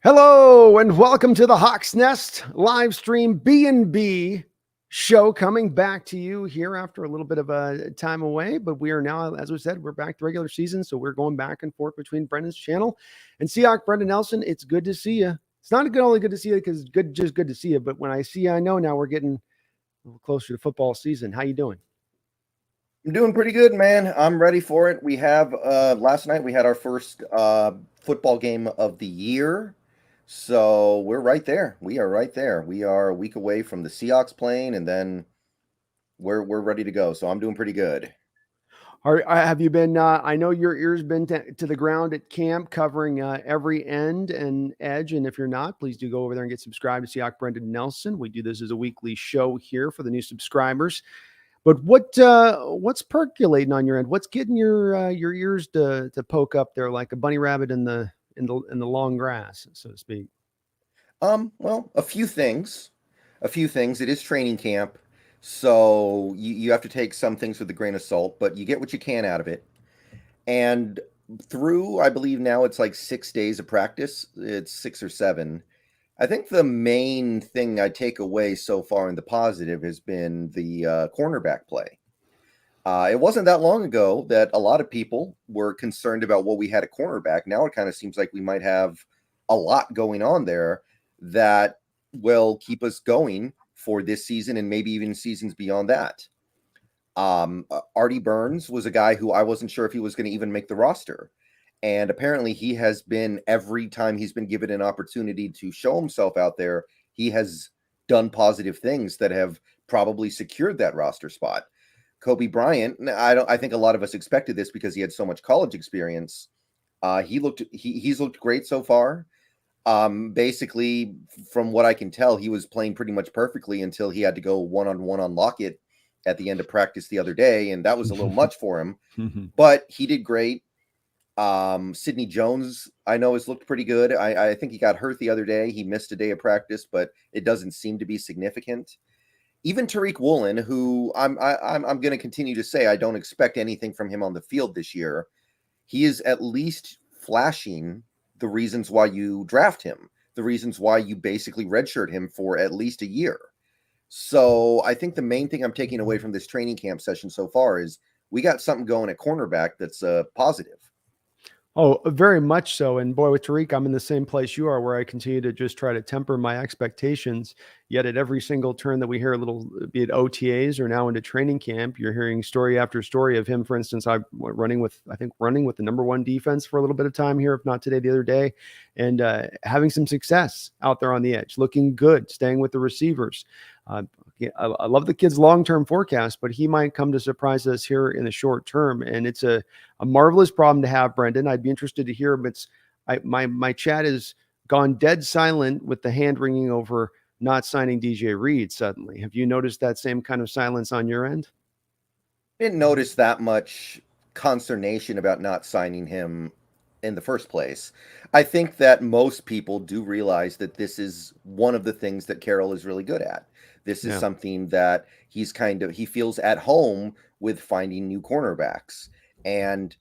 Hello and welcome to the Hawks Nest live stream BNB Show, coming back to you here after a little bit of a time away. But we are now, as we said, we're back to regular season, so we're going back and forth between Brendon's channel and Seahawks Brendon Nelson. It's good to see you. It's not only good to see you because it's just good to see you, but when I see you, I know now we're getting a little closer to football season. How you doing? I'm doing pretty good, man. I'm ready for it. We have last night we had our first football game of the year. So we're right there. We are right there. We are a week away from the Seahawks playing, and then we're ready to go. So I'm doing pretty good. Have you been? I know your ear's been to the ground at camp, covering every end and edge. And if you're not, please do go over there and get subscribed to Seahawks Brendon Nelson. We do this as a weekly show here for the new subscribers. But what's percolating on your end? What's getting your ears to poke up there like a bunny rabbit in the long grass, so to speak? Well, a few things. A few things. It is training camp. So you have to take some things with a grain of salt, but you get what you can out of it. And through, I believe now it's like 6 days of practice. It's 6 or 7. I think the main thing I take away so far in the positive has been the cornerback play. It wasn't that long ago that a lot of people were concerned about what we had at cornerback. Now it kind of seems like we might have a lot going on there that will keep us going for this season and maybe even seasons beyond that. Artie Burns was a guy who I wasn't sure if he was going to even make the roster. And apparently he has been, every time he's been given an opportunity to show himself out there, he has done positive things that have probably secured that roster spot. Kobe Bryant, I think a lot of us expected this because he had so much college experience. He's looked great so far. Basically, from what I can tell, he was playing pretty much perfectly until he had to go one-on-one on Lockett at the end of practice the other day, and that was a little much for him. But he did great. Sidney Jones, I know, has looked pretty good. I think he got hurt the other day. He missed a day of practice, but it doesn't seem to be significant. Even Tariq Woolen, who I'm going to continue to say I don't expect anything from him on the field this year. He is at least flashing the reasons why you draft him, the reasons why you basically redshirt him for at least a year. So I think the main thing I'm taking away from this training camp session so far is we got something going at cornerback that's positive. Oh, very much so. And boy, with Tariq, I'm in the same place you are, where I continue to just try to temper my expectations. Yet at every single turn that we hear, a little, be it OTAs or now into training camp, you're hearing story after story of him. For instance, running with the number one defense for a little bit of time here, if not today, the other day, and having some success out there on the edge, looking good, staying with the receivers. I love the kid's long-term forecast, but he might come to surprise us here in the short term. And it's a marvelous problem to have, Brendon. I'd be interested to hear, but my chat has gone dead silent with the hand wringing over not signing DJ Reed suddenly. Have you noticed that same kind of silence on your end? Didn't notice that much consternation about not signing him in the first place. I think that most people do realize that this is one of the things that Carroll is really good at. This is something that he feels at home with finding new cornerbacks. And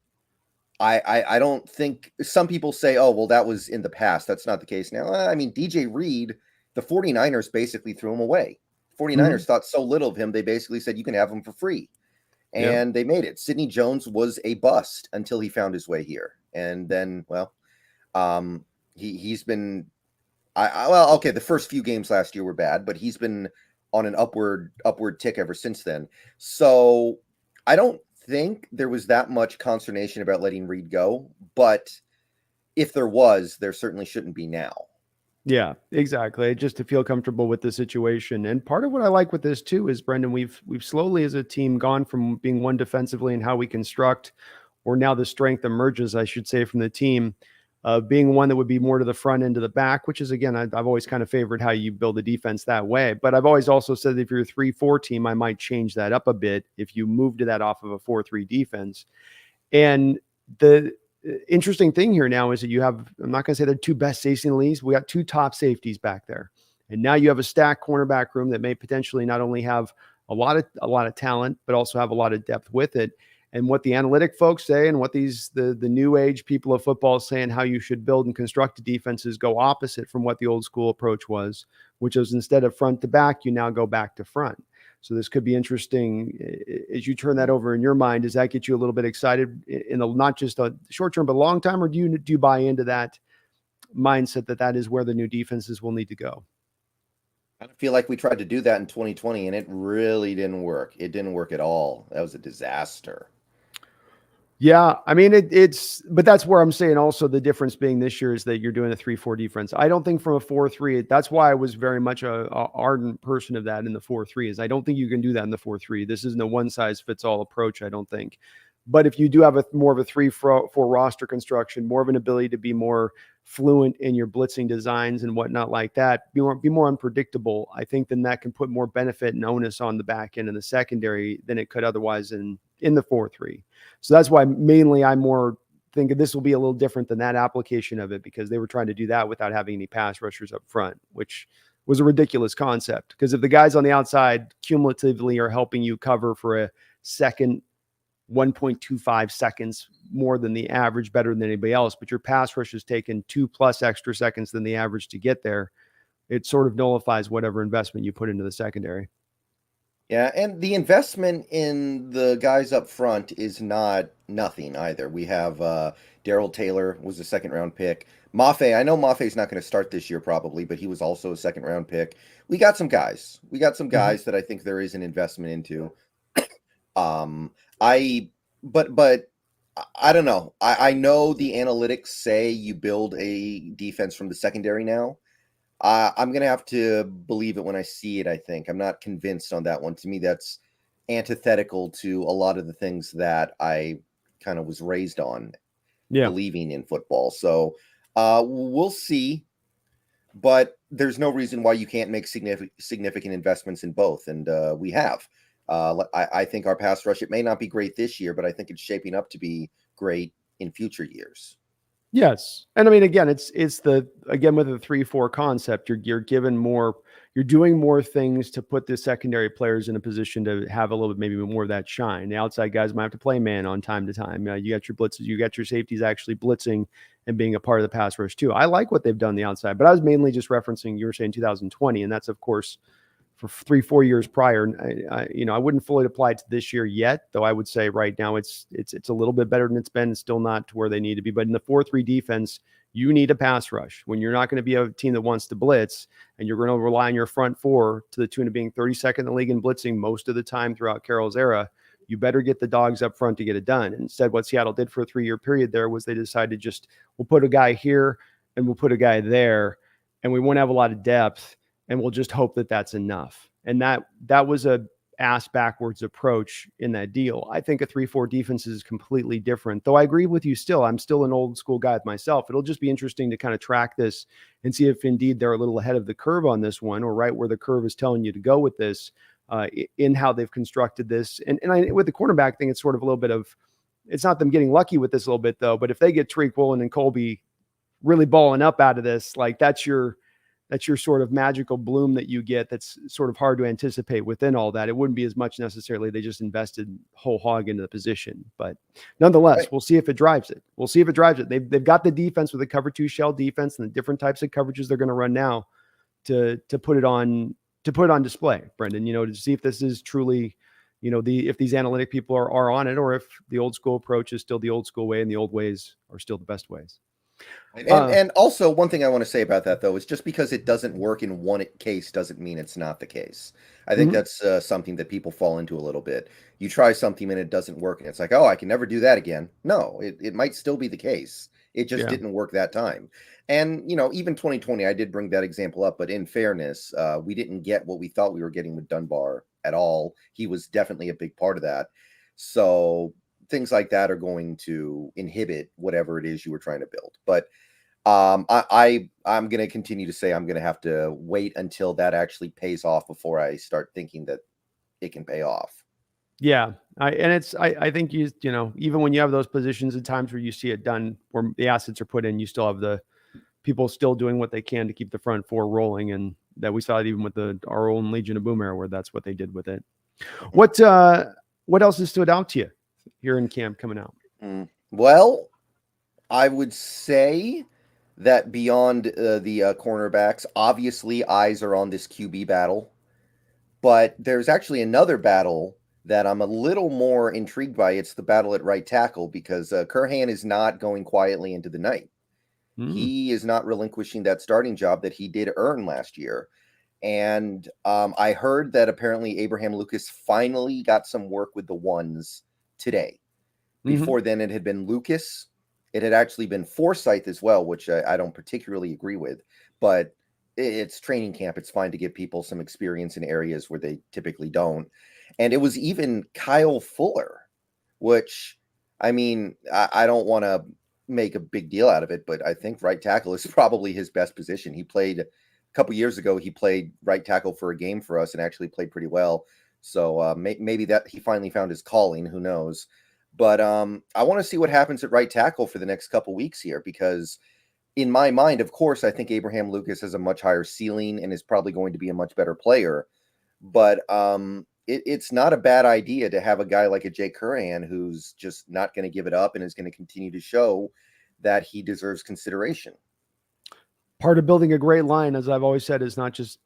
I don't think, some people say, oh, well, that was in the past. That's not the case now. I mean, DJ Reed, the 49ers basically threw him away. 49ers thought so little of him, they basically said, you can have him for free. And they made it. Sidney Jones was a bust until he found his way here. And then, well, he's been, the first few games last year were bad, but he's been on an upward tick ever since then. So I don't think there was that much consternation about letting Reed go, but if there was, there certainly shouldn't be now. Yeah, exactly. Just to feel comfortable with the situation. And part of what I like with this too is, Brendon, we've slowly as a team gone from being one defensively and how we construct, or now the strength emerges, I should say, from the team, being one that would be more to the front end to the back, which is, again, I've always kind of favored how you build a defense that way. But I've always also said that if you're a 3-4 team, I might change that up a bit if you move to that off of a 4-3 defense. And the interesting thing here now is that you have, I'm not going to say they're two best safeties in the league. We got two top safeties back there. And now you have a stacked cornerback room that may potentially not only have a lot of talent, but also have a lot of depth with it. And what the analytic folks say and what the new age people of football saying how you should build and construct defenses go opposite from what the old school approach was, which is instead of front to back, you now go back to front. So this could be interesting as you turn that over in your mind. Does that get you a little bit excited in the not just a short term, but long time, or do you buy into that mindset that is where the new defenses will need to go? I feel like we tried to do that in 2020 and it really didn't work. It didn't work at all. That was a disaster. Yeah, I mean but that's where I'm saying also the difference being this year is that you're doing a 3-4 defense. I don't think from a 4-3. That's why I was very much a ardent person of that in the 4-3. Is I don't think you can do that in the 4-3. This isn't a one size fits all approach. I don't think. But if you do have more of a 3-4 roster construction, more of an ability to be more fluent in your blitzing designs and whatnot like that, be more unpredictable, I think then that can put more benefit and onus on the back end and the secondary than it could otherwise in the 4-3. So that's why mainly I'm more thinking this will be a little different than that application of it, because they were trying to do that without having any pass rushers up front, which was a ridiculous concept. Because if the guys on the outside cumulatively are helping you cover for a second, 1.25 seconds more than the average, better than anybody else, but your pass rush has taken 2+ extra seconds than the average to get there, it sort of nullifies whatever investment you put into the secondary. Yeah, and the investment in the guys up front is not nothing either. We have Darrell Taylor was a second-round pick. Mafe, I know Mafe's not going to start this year probably, but he was also a second-round pick. We got some guys. That I think there is an investment into. But I don't know. I know the analytics say you build a defense from the secondary now. I'm going to have to believe it when I see it, I think. I'm not convinced on that one. To me, that's antithetical to a lot of the things that I kind of was raised on, believing in football. So we'll see. But there's no reason why you can't make significant investments in both. And we have. I think our pass rush, it may not be great this year, but I think it's shaping up to be great in future years. Yes. And I mean, again, it's with the 3-4 concept, you're given more, you're doing more things to put the secondary players in a position to have a little bit, maybe more of that shine. The outside guys might have to play man on time to time. You got your blitzes, you got your safeties actually blitzing and being a part of the pass rush too. I like what they've done on the outside, but I was mainly just referencing, you were saying 2020, and that's of course for 3-4 years prior. I wouldn't fully apply it to this year yet, though I would say right now it's a little bit better than it's been. It's still not to where they need to be. But in the 4-3 defense, you need a pass rush. When you're not going to be a team that wants to blitz, and you're going to rely on your front four to the tune of being 32nd in the league in blitzing most of the time throughout Carroll's era, you better get the dogs up front to get it done. Instead, what Seattle did for a 3-year period there was they decided we'll put a guy here and we'll put a guy there, and we won't have a lot of depth, and we'll just hope that that's enough. And that was a ass backwards approach in that deal. I think a 3-4 defense is completely different, though I agree with you still. I'm still an old school guy myself. It'll just be interesting to kind of track this and see if indeed they're a little ahead of the curve on this one, or right where the curve is telling you to go with this in how they've constructed this. And with the cornerback thing, it's sort of a little bit of, it's not them getting lucky with this a little bit though, but if they get Tariq Woolen and Colby really balling up out of this, like that's your sort of magical bloom that you get. That's sort of hard to anticipate within all that. It wouldn't be as much necessarily. They just invested whole hog into the position, but nonetheless, right. We'll see if it drives it. They've got the defense with a cover 2 shell defense and the different types of coverages they're going to run now to put it on display, Brendan, to see if this is truly, if these analytic people are on it, or if the old school approach is still the old school way and the old ways are still the best ways. And also one thing I want to say about that, though, is just because it doesn't work in one case doesn't mean it's not the case. I think that's something that people fall into a little bit. You try something and it doesn't work, and it's like, oh, I can never do that again. No, it might still be the case. It just didn't work that time. And, even 2020, I did bring that example up, but in fairness, we didn't get what we thought we were getting with Dunbar at all. He was definitely a big part of that. So things like that are going to inhibit whatever it is you were trying to build. But I'm going to continue to say I'm going to have to wait until that actually pays off before I start thinking that it can pay off. Yeah. I think even when you have those positions at times where you see it done, where the assets are put in, you still have the people still doing what they can to keep the front four rolling. And that we saw it even with our own Legion of Boom era, where that's what they did with it. What else has stood out to you here in camp coming out? Well, I would say that beyond the cornerbacks, obviously eyes are on this QB battle. But there's actually another battle that I'm a little more intrigued by. It's the battle at right tackle because Curhan is not going quietly into the night. He is not relinquishing that starting job that he did earn last year. And I heard that apparently Abraham Lucas finally got some work with the ones today. Before then, it had been Lucas. It had actually been Forsyth as well, which I don't particularly agree with. But it's training camp. It's fine to give people some experience in areas where they typically don't. And it was even Kyle Fuller, which, I mean, I don't want to make a big deal out of it, but I think right tackle is probably his best position. He played a couple years ago. He played right tackle for a game for us and actually played pretty well. So maybe that he finally found his calling. Who knows? But I want to see what happens at right tackle for the next couple weeks here, because in my mind, of course, I think Abraham Lucas has a much higher ceiling and is probably going to be a much better player. But it's not a bad idea to have a guy like a Jay Curran who's just not going to give it up and is going to continue to show that he deserves consideration. Part of building a great line, as I've always said, is not just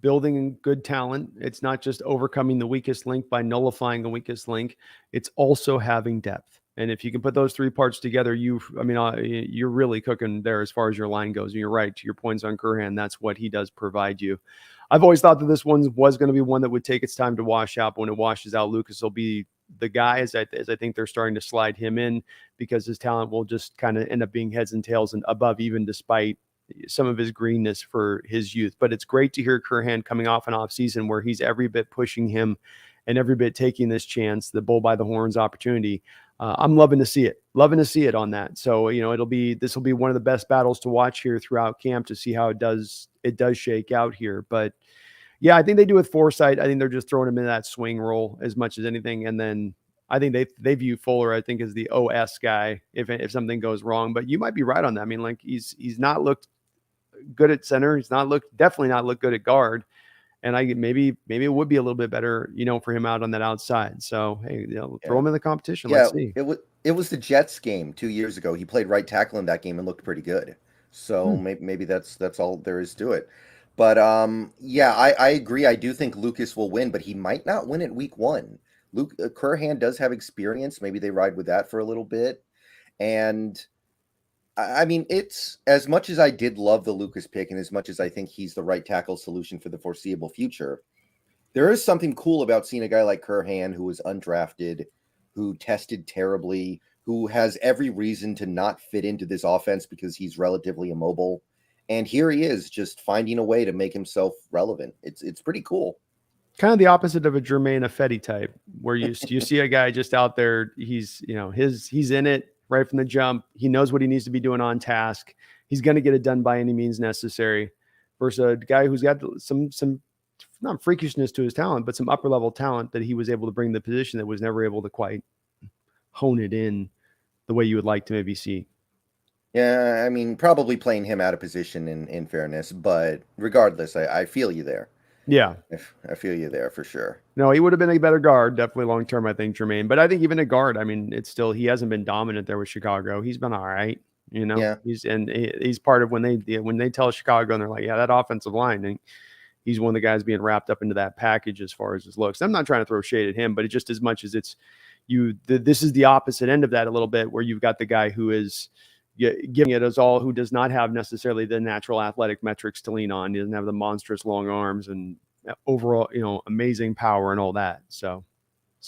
building good talent. It's not just overcoming the weakest link by nullifying the weakest link. It's also having depth. And if you can put those three parts together, you're really cooking there as far as your line goes. And you're right, to your points on Curhan, that's what he does provide you. I've always thought that this one was going to be one that would take its time to wash out. But when it washes out, Lucas will be the guy, as I think they're starting to slide him in, because his talent will just kind of end up being heads and tails and above, even despite some of his greenness for his youth. But it's great to hear Curhan coming off an off season where he's every bit pushing him and every bit taking this chance, the bull by the horns opportunity. I'm loving to see it on that. So, this will be one of the best battles to watch here throughout camp to see how it does shake out here. But yeah, I think they do with Foresight. I think they're just throwing him in that swing role as much as anything. And then I think they view Fuller, I think, as the OS guy if something goes wrong. But you might be right on that. I mean, like he's not looked good at center. He's definitely not looked good at guard. And maybe it would be a little bit better, for him out on that outside. So hey, throw him in the competition. Yeah, let's see. It was the Jets game 2 years ago. He played right tackle in that game and looked pretty good. So maybe that's all there is to it. But I agree. I do think Lucas will win, but he might not win at week one. Curhan does have experience. Maybe they ride with that for a little bit. And I mean, it's as much as I did love the Lucas pick and as much as I think he's the right tackle solution for the foreseeable future, there is something cool about seeing a guy like Curhan who was undrafted, who tested terribly, who has every reason to not fit into this offense because he's relatively immobile. And here he is just finding a way to make himself relevant. It's pretty cool. Kind of the opposite of a Jermaine Ifedi type, where you see a guy just out there. He's in it right from the jump. He knows what he needs to be doing on task. He's going to get it done by any means necessary. Versus a guy who's got some not freakishness to his talent, but some upper level talent that he was able to bring to the position that was never able to quite hone it in the way you would like to maybe see. Yeah, I mean, probably playing him out of position in fairness, but regardless, I feel you there. Yeah. I feel you there for sure. No, he would have been a better guard, definitely long term, I think, Jermaine. But I think even a guard, I mean, he hasn't been dominant there with Chicago. He's been all right, Yeah. He's part of when they tell Chicago and they're like, yeah, that offensive line, and he's one of the guys being wrapped up into that package as far as his looks. I'm not trying to throw shade at him, but it's just as much as it's this is the opposite end of that a little bit, where you've got the guy who is giving it as all, who does not have necessarily the natural athletic metrics to lean on. He doesn't have the monstrous long arms and overall, amazing power and all that. So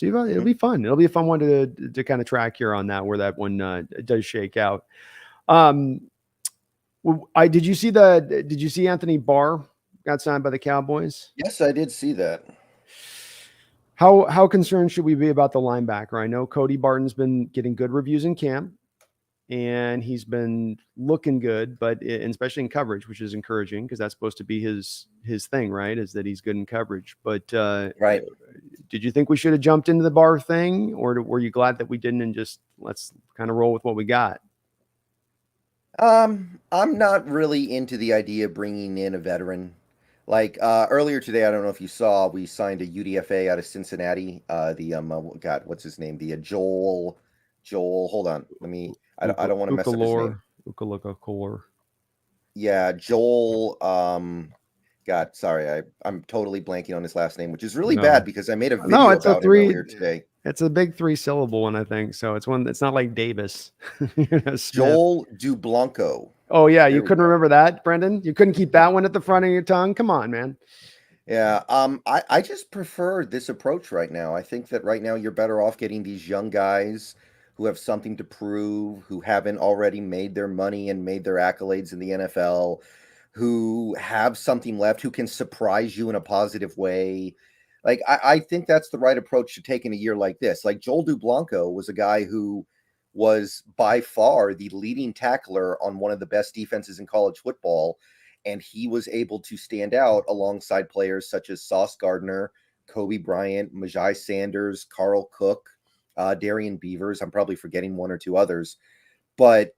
it'll be fun. It'll be a fun one to kind of track here on that, where that one does shake out. Did you see Anthony Barr got signed by the Cowboys? Yes, I did see that. How concerned should we be about the linebacker? I know Cody Barton's been getting good reviews in camp, and he's been looking good, but especially in coverage, which is encouraging because that's supposed to be his thing, right? Is that he's good in coverage. But right. Did you think we should have jumped into the Barr thing, or were you glad that we didn't and just let's kind of roll with what we got? I'm not really into the idea of bringing in a veteran. Like earlier today, I don't know if you saw, we signed a UDFA out of Cincinnati. God, what's his name? The Joel. Hold on, let me. I don't want to mess up his name. Ukalor. Yeah, Joel. God, sorry, I'm totally blanking on his last name, which is really bad because I made a video it's a about him earlier today. It's a big 3-syllable one, I think. So it's one. It's not like Davis. Joel Dublanco. Oh yeah, There you we couldn't go. remember that, Brendan? You couldn't keep that one at the front of your tongue? Come on, man. Yeah, I just prefer this approach right now. I think that right now you're better off getting these young guys who have something to prove, who haven't already made their money and made their accolades in the NFL, who have something left, who can surprise you in a positive way. Like I think that's the right approach to take in a year like this. Like Joel Dublanco was a guy who was by far the leading tackler on one of the best defenses in college football, and he was able to stand out alongside players such as Sauce Gardner, Kobe Bryant, Majai Sanders, Carl Cook, Darian Beavers. I'm probably forgetting one or two others, but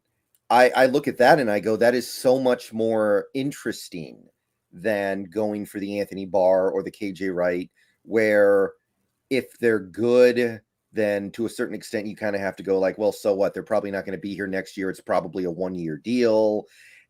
I look at that and I go, that is so much more interesting than going for the Anthony Barr or the KJ Wright, where if they're good, then to a certain extent, you kind of have to go like, well, so what? They're probably not going to be here next year. It's probably a 1-year deal.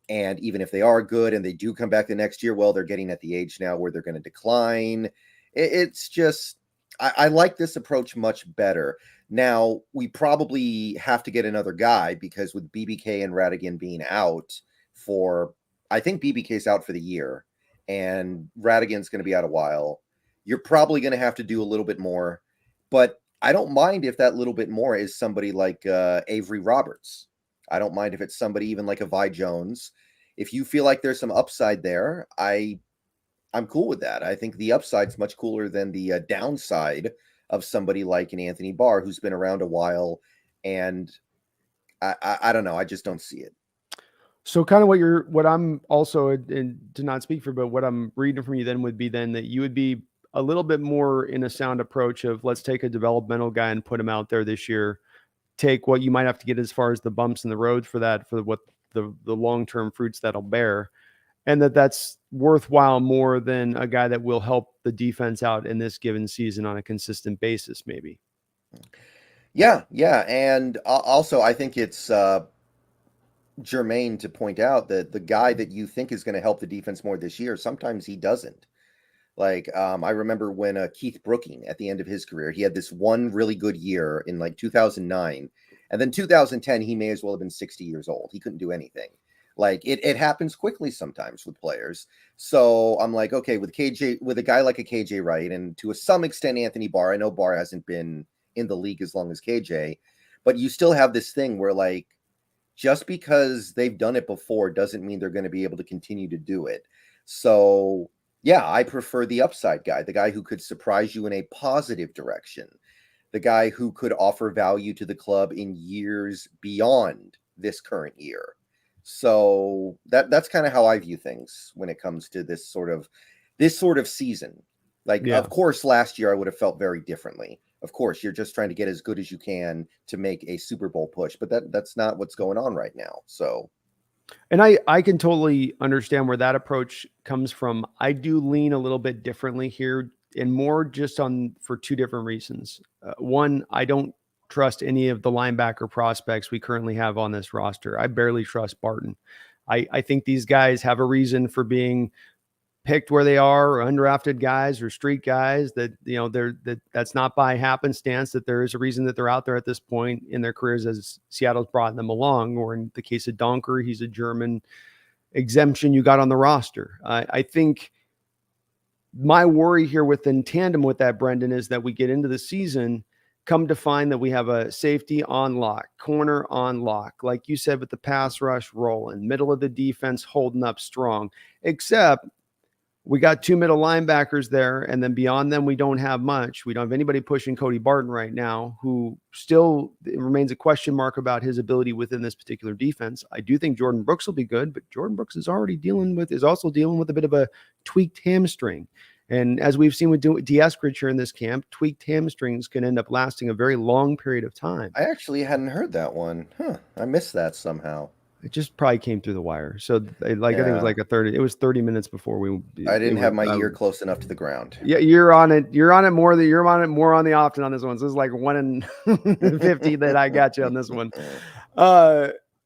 And even if they are good and they do come back the next year, well, they're getting at the age now where they're going to decline. It's just, I like this approach much better. Now, we probably have to get another guy because with BBK and Radigan being out for, I think BBK's out for the year and Radigan's going to be out a while. You're probably going to have to do a little bit more, but I don't mind if that little bit more is somebody like Avery Roberts. I don't mind if it's somebody even like a Vi Jones. If you feel like there's some upside there, I'm cool with that. I think the upside's much cooler than the downside of somebody like an Anthony Barr who's been around a while, and I don't know. I just don't see it. So kind of what I'm also, and to not speak for, but what I'm reading from you then would be then that you would be a little bit more in a sound approach of let's take a developmental guy and put him out there this year. Take what you might have to get as far as the bumps in the road for what the long-term fruits that'll bear. And that's worthwhile more than a guy that will help the defense out in this given season on a consistent basis, maybe. Yeah. And also, I think it's germane to point out that the guy that you think is going to help the defense more this year, sometimes he doesn't. Like, I remember when Keith Brooking, at the end of his career, he had this one really good year in like 2009. And then 2010, he may as well have been 60 years old. He couldn't do anything. Like it happens quickly sometimes with players. So I'm like, okay, with a guy like a KJ Wright, and to some extent Anthony Barr. I know Barr hasn't been in the league as long as KJ, but you still have this thing where like just because they've done it before doesn't mean they're going to be able to continue to do it. So yeah, I prefer the upside guy, the guy who could surprise you in a positive direction, the guy who could offer value to the club in years beyond this current year. So that's kind of how I view things when it comes to this sort of season. Like, Of course, last year I would have felt very differently. Of course, you're just trying to get as good as you can to make a Super Bowl push, but that's not what's going on right now. So, and I can totally understand where that approach comes from. I do lean a little bit differently here, and more just for two different reasons. One, I don't trust any of the linebacker prospects we currently have on this roster. I barely trust Barton. I think these guys have a reason for being picked where they are, or undrafted guys or street guys that, that's not by happenstance, that there is a reason that they're out there at this point in their careers as Seattle's brought them along. Or in the case of Donker, he's a German exemption you got on the roster. I think my worry here in tandem with that, Brendan, is that we get into the season, come to find that we have a safety on lock, corner on lock, like you said, with the pass rush rolling, middle of the defense holding up strong, except we got two middle linebackers there, and then beyond them, we don't have much. We don't have anybody pushing Cody Barton right now, who still remains a question mark about his ability within this particular defense. I do think Jordan Brooks will be good, but Jordan Brooks is also dealing with a bit of a tweaked hamstring. And as we've seen with Eskridge here in this camp, tweaked hamstrings can end up lasting a very long period of time. I actually hadn't heard that one. I missed that somehow. It just probably came through the wire. So I think it was Yeah. like it was 30 minutes before I didn't have my ear close enough to the ground. Yeah, you're on it more on the often on this one. So this is like 1 in 50 that I got you on this one.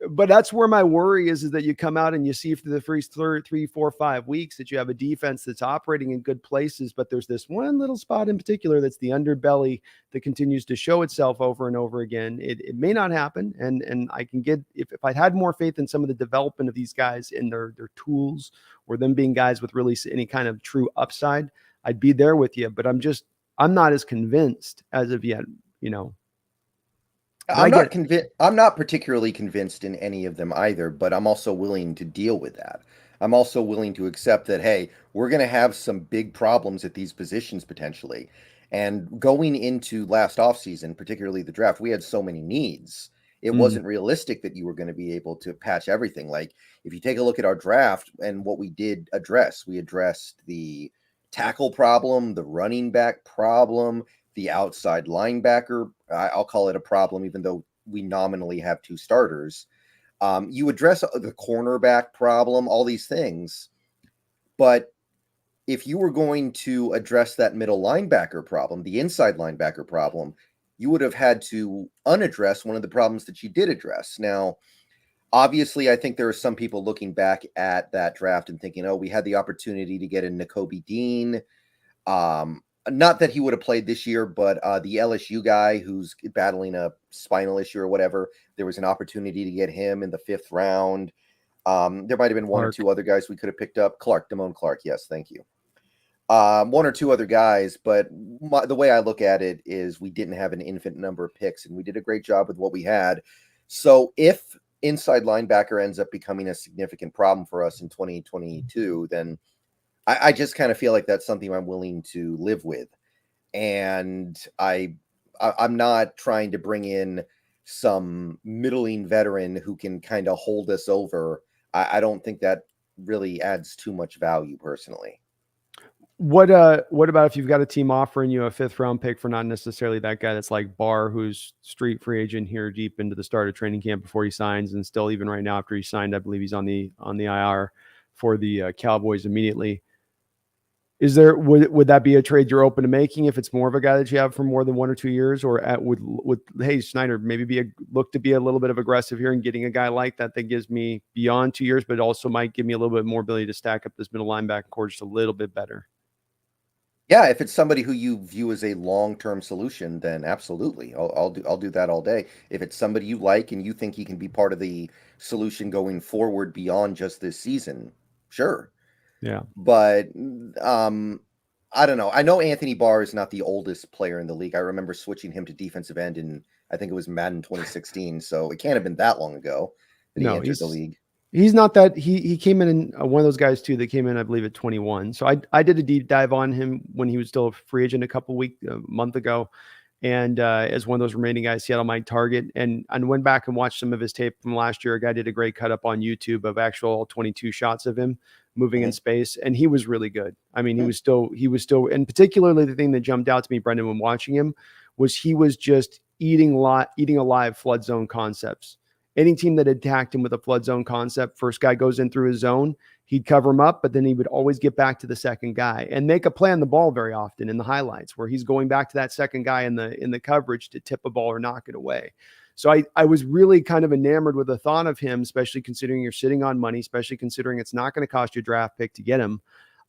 But that's where my worry is that you come out and you see for the first 3, 4, 5 weeks that you have a defense that's operating in good places, but there's this one little spot in particular that's the underbelly that continues to show itself over and over again. It may not happen, and I can get if I had more faith in some of the development of these guys and their tools or them being guys with really any kind of true upside, I'd be there with you. But I'm not as convinced as of yet, I'm not convinced. I'm not particularly convinced in any of them either, but I'm also willing to deal with that. I'm also willing to accept that, hey, we're going to have some big problems at these positions potentially. And going into last offseason, particularly the draft, we had so many needs. It wasn't realistic that you were going to be able to patch everything. Like if you take a look at our draft and what we did address, we addressed the tackle problem, the running back problem, the outside linebacker. I'll call it a problem, even though we nominally have 2 starters. You address the cornerback problem, all these things. But if you were going to address that middle linebacker problem, the inside linebacker problem, you would have had to unaddress one of the problems that you did address. Now, obviously, I think there are some people looking back at that draft and thinking, oh, we had the opportunity to get a Nakobe Dean. Not that he would have played this year, but the LSU guy who's battling a spinal issue or whatever, there was an opportunity to get him in the 5th round. There might have been one or two other guys we could have picked up. Damone Clark. Yes, thank you. 1 or 2 other guys, but the way I look at it is we didn't have an infinite number of picks, and we did a great job with what we had. So if inside linebacker ends up becoming a significant problem for us in 2022, then I just kind of feel like that's something I'm willing to live with. And I'm not trying to bring in some middling veteran who can kind of hold us over. I don't think that really adds too much value personally. What about if you've got a team offering you a 5th round pick for not necessarily that guy that's like Barr, who's street free agent here deep into the start of training camp before he signs, and still even right now after he signed, I believe he's on the IR for the Cowboys immediately. Is there would that be a trade you're open to making if it's more of a guy that you have for more than 1 or 2 years, or would hey Snyder maybe look to be a little bit of aggressive here and getting a guy like that gives me beyond 2 years, but also might give me a little bit more ability to stack up this middle linebacker core just a little bit better? Yeah, if it's somebody who you view as a long-term solution, then absolutely, I'll do that all day. If it's somebody you like and you think he can be part of the solution going forward beyond just this season, sure. Yeah. But I don't know. I know Anthony Barr is not the oldest player in the league. I remember switching him to defensive end in, I think it was Madden 2016. So it can't have been that long ago that he entered the league. He's not that he came in one of those guys too that came in, I believe, at 21. So I did a deep dive on him when he was still a free agent a month ago. And as one of those remaining guys, Seattle might target, and went back and watched some of his tape from last year. A guy did a great cut up on YouTube of actual 22 shots of him moving in space, and he was really good. I mean, he was still, and particularly the thing that jumped out to me, Brendan, when watching him, was he was just eating alive flood zone concepts. Any team that attacked him with a flood zone concept, first guy goes in through his zone, he'd cover him up, but then he would always get back to the second guy and make a play on the ball very often in the highlights where he's going back to that second guy in the coverage to tip a ball or knock it away. So I was really kind of enamored with the thought of him, especially considering you're sitting on money, especially considering it's not going to cost you a draft pick to get him.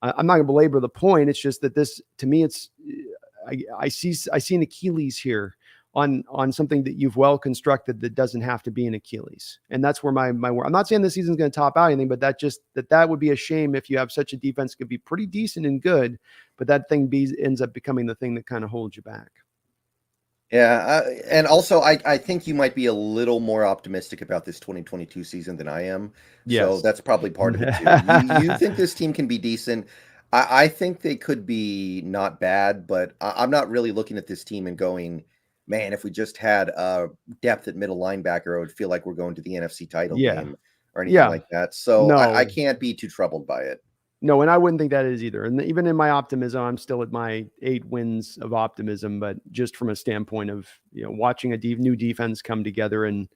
I'm not going to belabor the point. It's just that this, to me, it's I see an Achilles here on something that you've well constructed that doesn't have to be an Achilles. And that's where my I'm not saying this season's going to top out anything, but that would be a shame if you have such a defense that could be pretty decent and good, but that thing ends up becoming the thing that kind of holds you back. Yeah, and also I think you might be a little more optimistic about this 2022 season than I am. Yes. So that's probably part of it too. You think this team can be decent. I think they could be not bad, but I'm not really looking at this team and going, man, if we just had depth at middle linebacker, I would feel like we're going to the NFC title game or anything like that. So no. I can't be too troubled by it. No, and I wouldn't think that is either. And even in my optimism, I'm still at my 8 wins of optimism, but just from a standpoint of, watching a new defense come together and,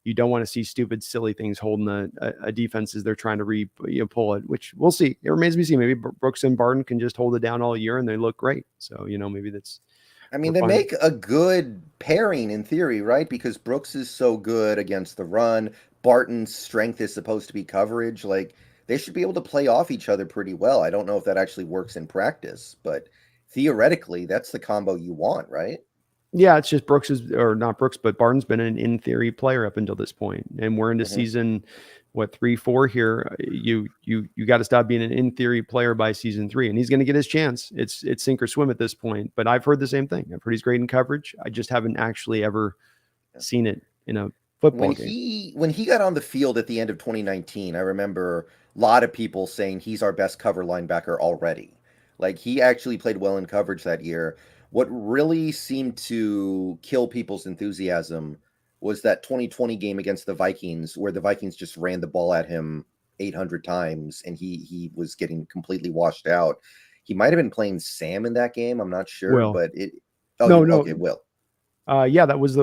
you don't want to see stupid, silly things holding a defense as they're trying to pull it, which we'll see. It remains to be seen. Maybe Brooks and Barton can just hold it down all year and they look great. So, maybe that's. I mean, they make a good pairing in theory, right? Because Brooks is so good against the run. Barton's strength is supposed to be coverage. Like, they should be able to play off each other pretty well. I don't know if that actually works in practice, but theoretically, that's the combo you want, right? Yeah, it's just not Brooks, but Barton's been an in theory player up until this point, and we're into season 3-4 here. You got to stop being an in theory player by season 3, and he's going to get his chance. It's sink or swim at this point. But I've heard the same thing. I've heard he's great in coverage. I just haven't actually ever seen it in a football game. When he got on the field at the end of 2019, I remember a lot of people saying he's our best cover linebacker already. Like, he actually played well in coverage that year. What really seemed to kill people's enthusiasm was that 2020 game against the Vikings, where the Vikings just ran the ball at him 800 times and he was getting completely washed out. He might have been playing Sam in that game. I'm not sure, but it. Oh, no. Okay, Will. Yeah, that was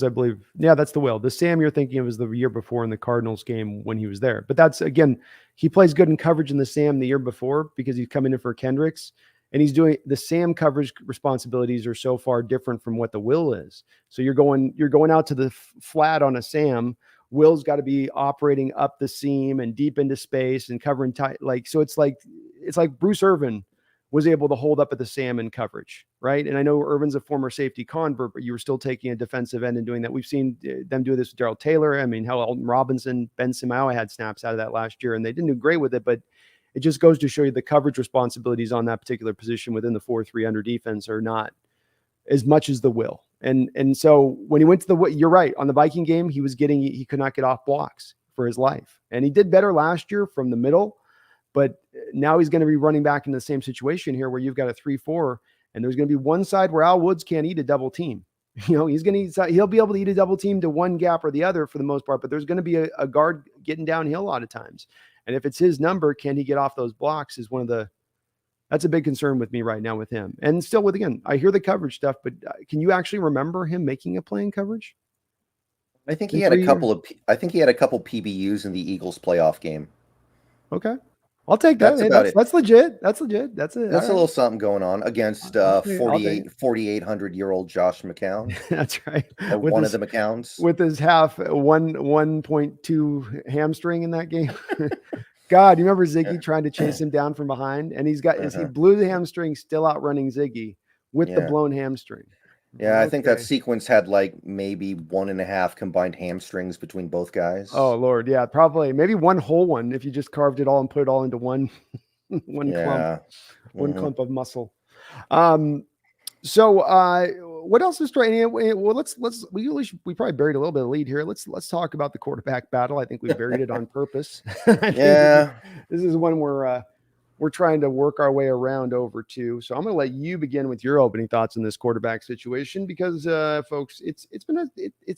I believe. Yeah, that's the Will. The Sam you're thinking of was the year before in the Cardinals game when he was there. But that's, again, he plays good in coverage in the Sam the year before because he's coming in for Kendricks. And he's doing the Sam coverage responsibilities are so far different from what the Will is. So you're going out to the flat on a Sam. Will's got to be operating up the seam and deep into space and covering tight. So it's like Bruce Irvin was able to hold up at the Sam in coverage, right? And I know Irvin's a former safety convert, but you were still taking a defensive end and doing that. We've seen them do this with Darrell Taylor. I mean, hell, Alton Robinson, Ben Samawa had snaps out of that last year, and they didn't do great with it, but it just goes to show you the coverage responsibilities on that particular position within the 4-3 under defense are not as much as the Will. And so when he went to you're right, on the Viking game, he could not get off blocks for his life. And he did better last year from the middle, but now he's going to be running back in the same situation here where you've got a 3-4 and there's going to be one side where Al Woods can't eat a double team. He'll be able to eat a double team to one gap or the other for the most part, but there's going to be a guard getting downhill a lot of times. And if it's his number, can he get off those blocks is that's a big concern with me right now with him. And still again, I hear the coverage stuff, but can you actually remember him making a play in coverage? I think he had a couple PBUs in the Eagles playoff game. Okay. I'll take that. That's legit. That's legit. That's a little something going on against 4,800-year-old Josh McCown. That's right. One of the McCowns. With his 1.2 hamstring in that game. God, you remember Ziggy trying to chase him down from behind? And he blew the hamstring, still outrunning Ziggy with the blown hamstring. Yeah, I think that sequence had like maybe 1.5 combined hamstrings between both guys. Oh Lord, yeah, probably maybe one whole one if you just carved it all and put it all into one clump of muscle. So what else is trying? Well, we probably buried a little bit of lead here. Let's talk about the quarterback battle. I think we buried it on purpose. This is one we're trying to work our way around over to. So I'm going to let you begin with your opening thoughts on this quarterback situation because, folks, it's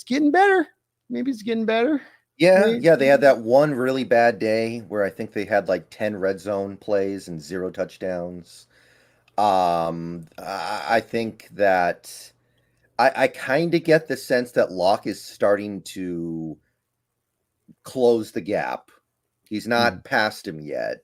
getting better. Maybe it's getting better. Yeah. They had that one really bad day where I think they had like 10 red zone plays and 0 touchdowns. I think that I kind of get the sense that Locke is starting to close the gap. He's not past him yet.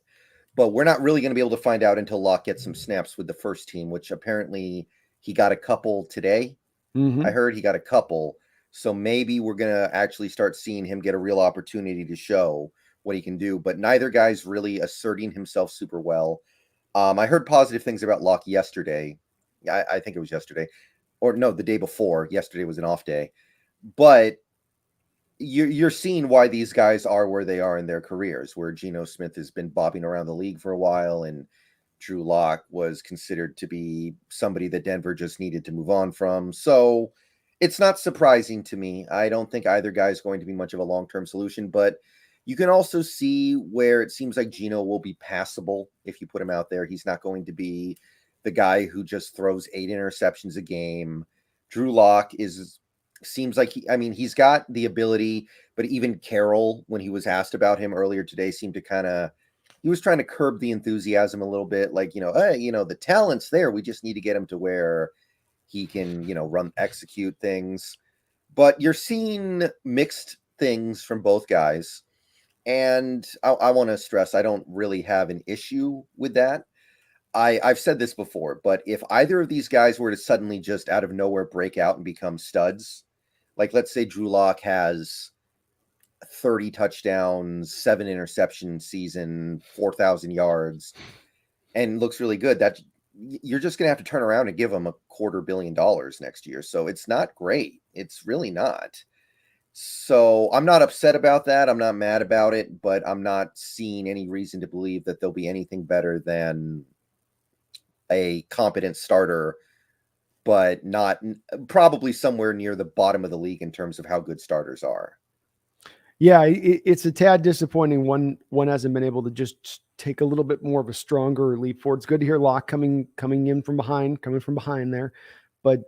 But we're not really going to be able to find out until Locke gets some snaps with the first team, which apparently he got a couple today. I heard he got a couple. So maybe we're going to actually start seeing him get a real opportunity to show what he can do. But neither guy's really asserting himself super well. I heard positive things about Locke yesterday. I think it was yesterday. Or no, the day before. Yesterday was an off day. But you're seeing why these guys are where they are in their careers, where Geno Smith has been bobbing around the league for a while and Drew Lock was considered to be somebody that Denver just needed to move on from. So it's not surprising to me. I don't think either guy is going to be much of a long-term solution, but you can also see where it seems like Geno will be passable if you put him out there. He's not going to be the guy who just throws 8 interceptions a game. Drew Lock seems like he's got the ability, but even Carroll, when he was asked about him earlier today, seemed to he was trying to curb the enthusiasm a little bit. Like, the talent's there. We just need to get him to where he can, execute things. But you're seeing mixed things from both guys. And I want to stress, I don't really have an issue with that. I've said this before, but if either of these guys were to suddenly just out of nowhere break out and become studs, like let's say Drew Lock has 30 touchdowns, 7 interception season, 4,000 yards, and looks really good, that you're just going to have to turn around and give him $250 million next year. So it's not great. It's really not. So I'm not upset about that. I'm not mad about it, but I'm not seeing any reason to believe that there'll be anything better than a competent starter, but not probably somewhere near the bottom of the league in terms of how good starters are. Yeah, it's a tad disappointing. One hasn't been able to just take a little bit more of a stronger leap forward. It's good to hear Locke coming from behind there, but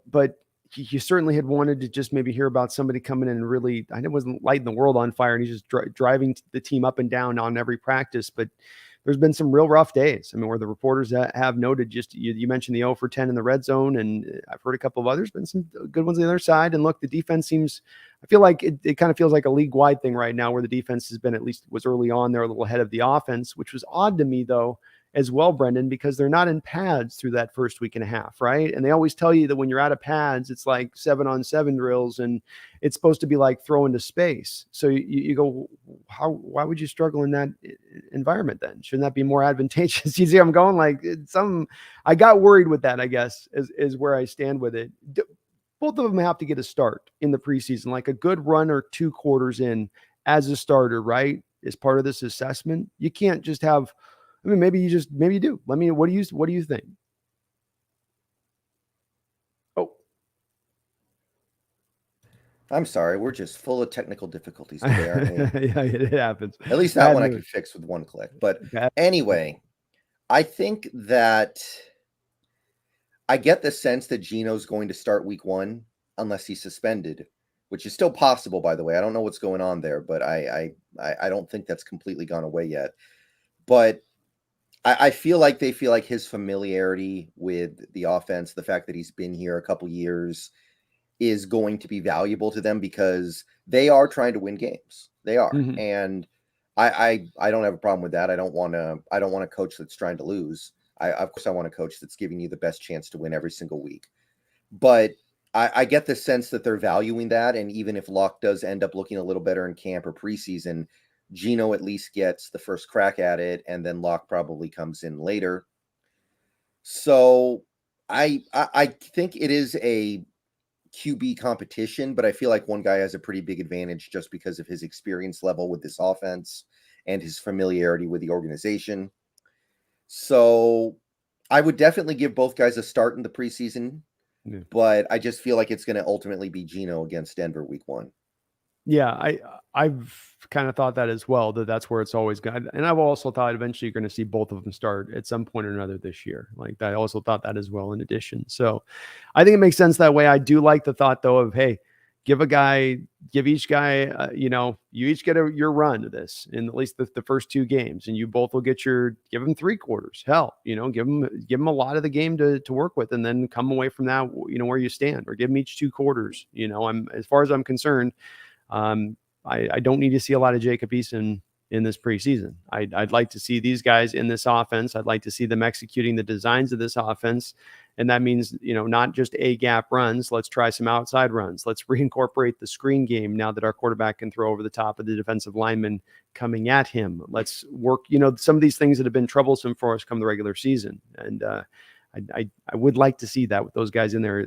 you certainly had wanted to just maybe hear about somebody coming in and really, I know, wasn't lighting the world on fire, and he's just driving the team up and down on every practice. But there's been some real rough days. I mean, where the reporters have noted, just you mentioned the 0 for 10 in the red zone, and I've heard a couple of others, been some good ones on the other side. And look, the defense seems, I feel like it kind of feels like a league-wide thing right now, where the defense has been, at least was early on there, a little ahead of the offense, which was odd to me though as well, Brendon, because they're not in pads through that first week and a half, right? And they always tell you that when you're out of pads, it's like 7-on-7 drills, and it's supposed to be like throw into space. So you go, why would you struggle in that environment then? Shouldn't that be more advantageous? You see, I'm going like I got worried with that, I guess, is where I stand with it. Both of them have to get a start in the preseason, like a good run or 2 quarters in as a starter, right? As part of this assessment. You can't just have, I mean, maybe you do. Let me, what do you think? Oh, I'm sorry, we're just full of technical difficulties today, aren't we? yeah, it happens. At least that one I could fix with one click. But anyway, I think that I get the sense that Geno's going to start week 1 unless he's suspended, which is still possible, by the way. I don't know what's going on there, but I don't think that's completely gone away yet. But I feel like they feel like his familiarity with the offense, the fact that he's been here a couple years, is going to be valuable to them, because they are trying to win games. They are. Mm-hmm. And I don't have a problem with that. I don't want a coach that's trying to lose. Of course I want a coach that's giving you the best chance to win every single week. But I get the sense that they're valuing that. And even if Locke does end up looking a little better in camp or preseason, Geno at least gets the first crack at it, and then Locke probably comes in later. So I think it is a QB competition, but I feel like one guy has a pretty big advantage just because of his experience level with this offense and his familiarity with the organization. So I would definitely give both guys a start in the preseason, but I just feel like it's going to ultimately be Geno against Denver week 1. Yeah, I've kind of thought that as well, that's where it's always going. And I've also thought eventually you're going to see both of them start at some point or another this year. Like, I also thought that as well in addition. So I think it makes sense that way. I do like the thought though of, hey, give each guy, you each get your run to this in at least the first 2 games, and you both will give them 3 quarters. Hell, give them a lot of the game to work with, and then come away from that, where you stand, or give them each 2 quarters. As far as I'm concerned, I don't need to see a lot of Jacob Eason in this preseason. I'd like to see these guys in this offense. I'd like to see them executing the designs of this offense. And that means, not just A gap runs. Let's try some outside runs. Let's reincorporate the screen game now that our quarterback can throw over the top of the defensive lineman coming at him. Let's work, some of these things that have been troublesome for us come the regular season. And I would like to see that with those guys in there,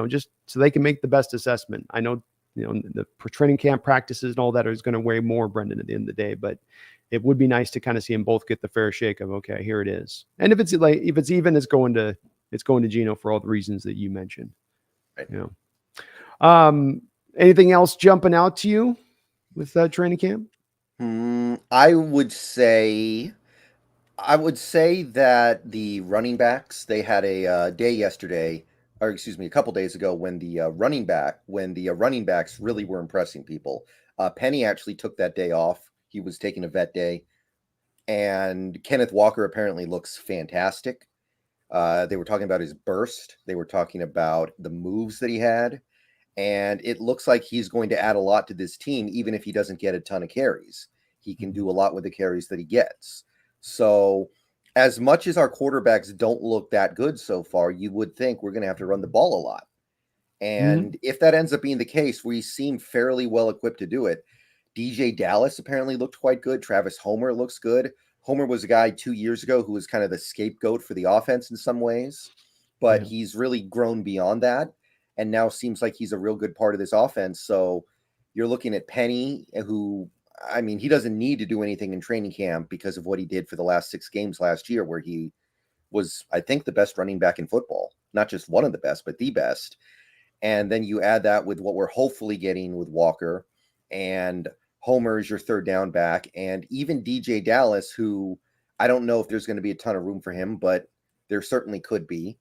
just so they can make the best assessment. I know, the training camp practices and all that is going to weigh more, Brendon, at the end of the day, but it would be nice to kind of see them both get the fair shake of, okay, here it is. And if it's even, it's going to Geno for all the reasons that you mentioned. Right. Anything else jumping out to you with training camp? I would say that the running backs, they had a day yesterday, or excuse me, a couple days ago, when the running backs really were impressing people. Penny actually took that day off. He was taking a vet day, and Kenneth Walker apparently looks fantastic. They were talking about his burst. They were talking about the moves that he had. And it looks like he's going to add a lot to this team, even if he doesn't get a ton of carries. He can do a lot with the carries that he gets. So as much as our quarterbacks don't look that good so far, you would think we're going to have to run the ball a lot. And if that ends up being the case, we seem fairly well equipped to do it. DJ Dallas apparently looked quite good. Travis Homer looks good. Homer was a guy 2 years ago who was kind of the scapegoat for the offense in some ways, but he's really grown beyond that. And now seems like he's a real good part of this offense. So you're looking at Penny, who, I mean, he doesn't need to do anything in training camp because of what he did for the last 6 games last year, where he was, I think, the best running back in football. Not just one of the best, but the best. And then you add that with what we're hopefully getting with Walker, and Homer is your third down back, and even DJ Dallas, who I don't know if there's going to be a ton of room for him, but there certainly could be.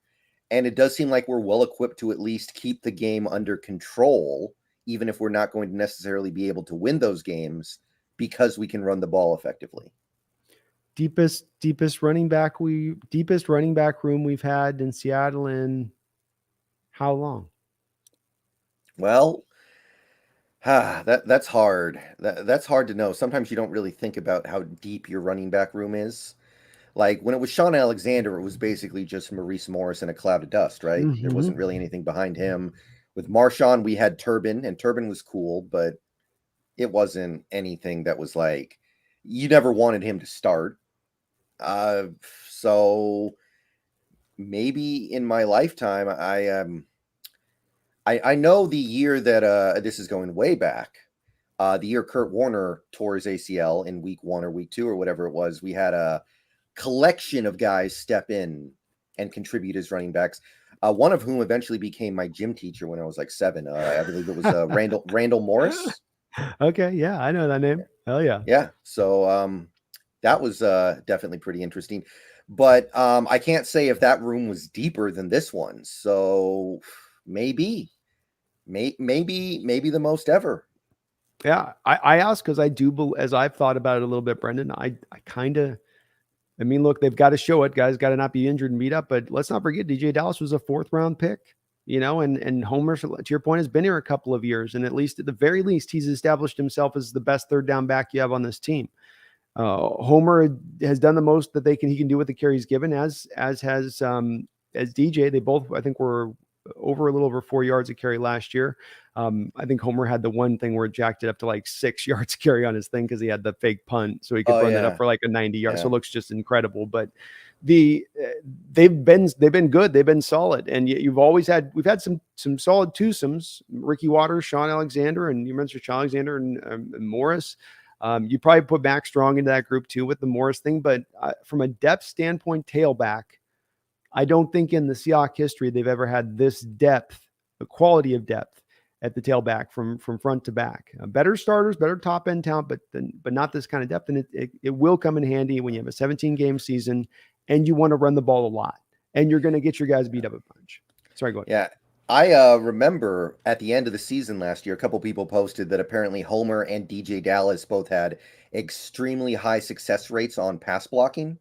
And it does seem like we're well equipped to at least keep the game under control, even if we're not going to necessarily be able to win those games, because we can run the ball effectively. Deepest running back room we've had in Seattle in how long? Well, that's hard. That's hard to know. Sometimes you don't really think about how deep your running back room is. Like when it was Sean Alexander, it was basically just Maurice Morris and a cloud of dust, right? There wasn't really anything behind him. With Marshawn, we had Turbin, and Turbin was cool, but it wasn't anything that was like, you never wanted him to start. So maybe in my lifetime, I know the year that this is going way back, the year Kurt Warner tore his ACL in week 1 or week 2 or whatever it was, we had a collection of guys step in and contribute as running backs. One of whom eventually became my gym teacher when I was like 7. I believe it was Randall Morris. Okay, yeah, I know that name. Hell yeah. Yeah. So that was definitely pretty interesting. But I can't say if that room was deeper than this one. So maybe the most ever. Yeah, I ask because I do, as I've thought about it a little bit, Brendan, I mean, look, they've got to show it. Guys got to not be injured and beat up. But let's not forget, DJ Dallas was a 4th round pick, and Homer, to your point, has been here a couple of years. And at the very least, he's established himself as the best third down back you have on this team. Homer has done the most that he can do with the carries given, as has DJ. They both, I think, were a little over 4 yards a carry last year. I think Homer had the one thing where it jacked it up to like 6 yards carry on his thing because he had the fake punt, so he could run that up for like a 90 yard. So it looks just incredible. But they've been good, they've been solid, and we've had some solid twosomes: Ricky Waters, Sean Alexander, and you mentioned Sean Alexander and Morris. You probably put Max Strong into that group too with the Morris thing, but from a depth standpoint, tailback, I don't think in the Seahawks history they've ever had this depth, the quality of depth at the tailback from front to back. Better starters, better top end talent, but not this kind of depth. And it will come in handy when you have a 17-game season and you want to run the ball a lot, and you're going to get your guys beat up a bunch. Sorry, go ahead. Yeah. I remember at the end of the season last year, a couple people posted that apparently Homer and DJ Dallas both had extremely high success rates on pass blocking.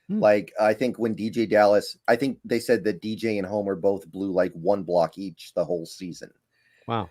Like, I think when DJ Dallas, I think they said that DJ and Homer both blew like 1 block each the whole season. Wow.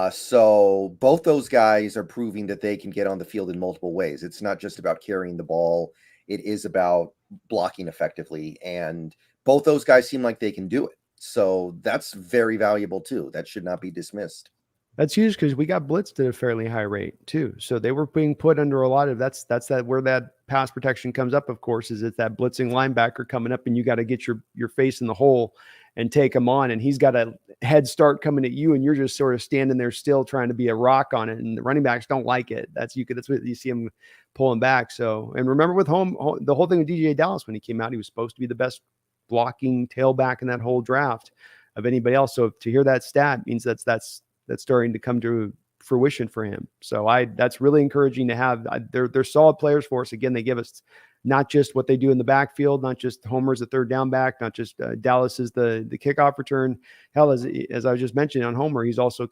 So both those guys are proving that they can get on the field in multiple ways. It's not just about carrying the ball. It is about blocking effectively. And both those guys seem like they can do it. So that's very valuable too. That should not be dismissed. That's huge because we got blitzed at a fairly high rate too. So they were being put under a lot of that's where that pass protection comes up, of course, is it's that blitzing linebacker coming up and you got to get your face in the hole and take him on. And he's got a head start coming at you and you're just sort of standing there still trying to be a rock on it. And the running backs don't like it. That's what you see him pulling back. So, and remember with the whole thing with DJ Dallas, when he came out, he was supposed to be the best blocking tailback in that whole draft of anybody else. So to hear that stat means that's starting to come to fruition for him. So that's really encouraging to have. They're solid players for us. Again, they give us not just what they do in the backfield, not just Homer's the third down back, not just Dallas is the kickoff return. Hell, as I was just mentioning on Homer, he's also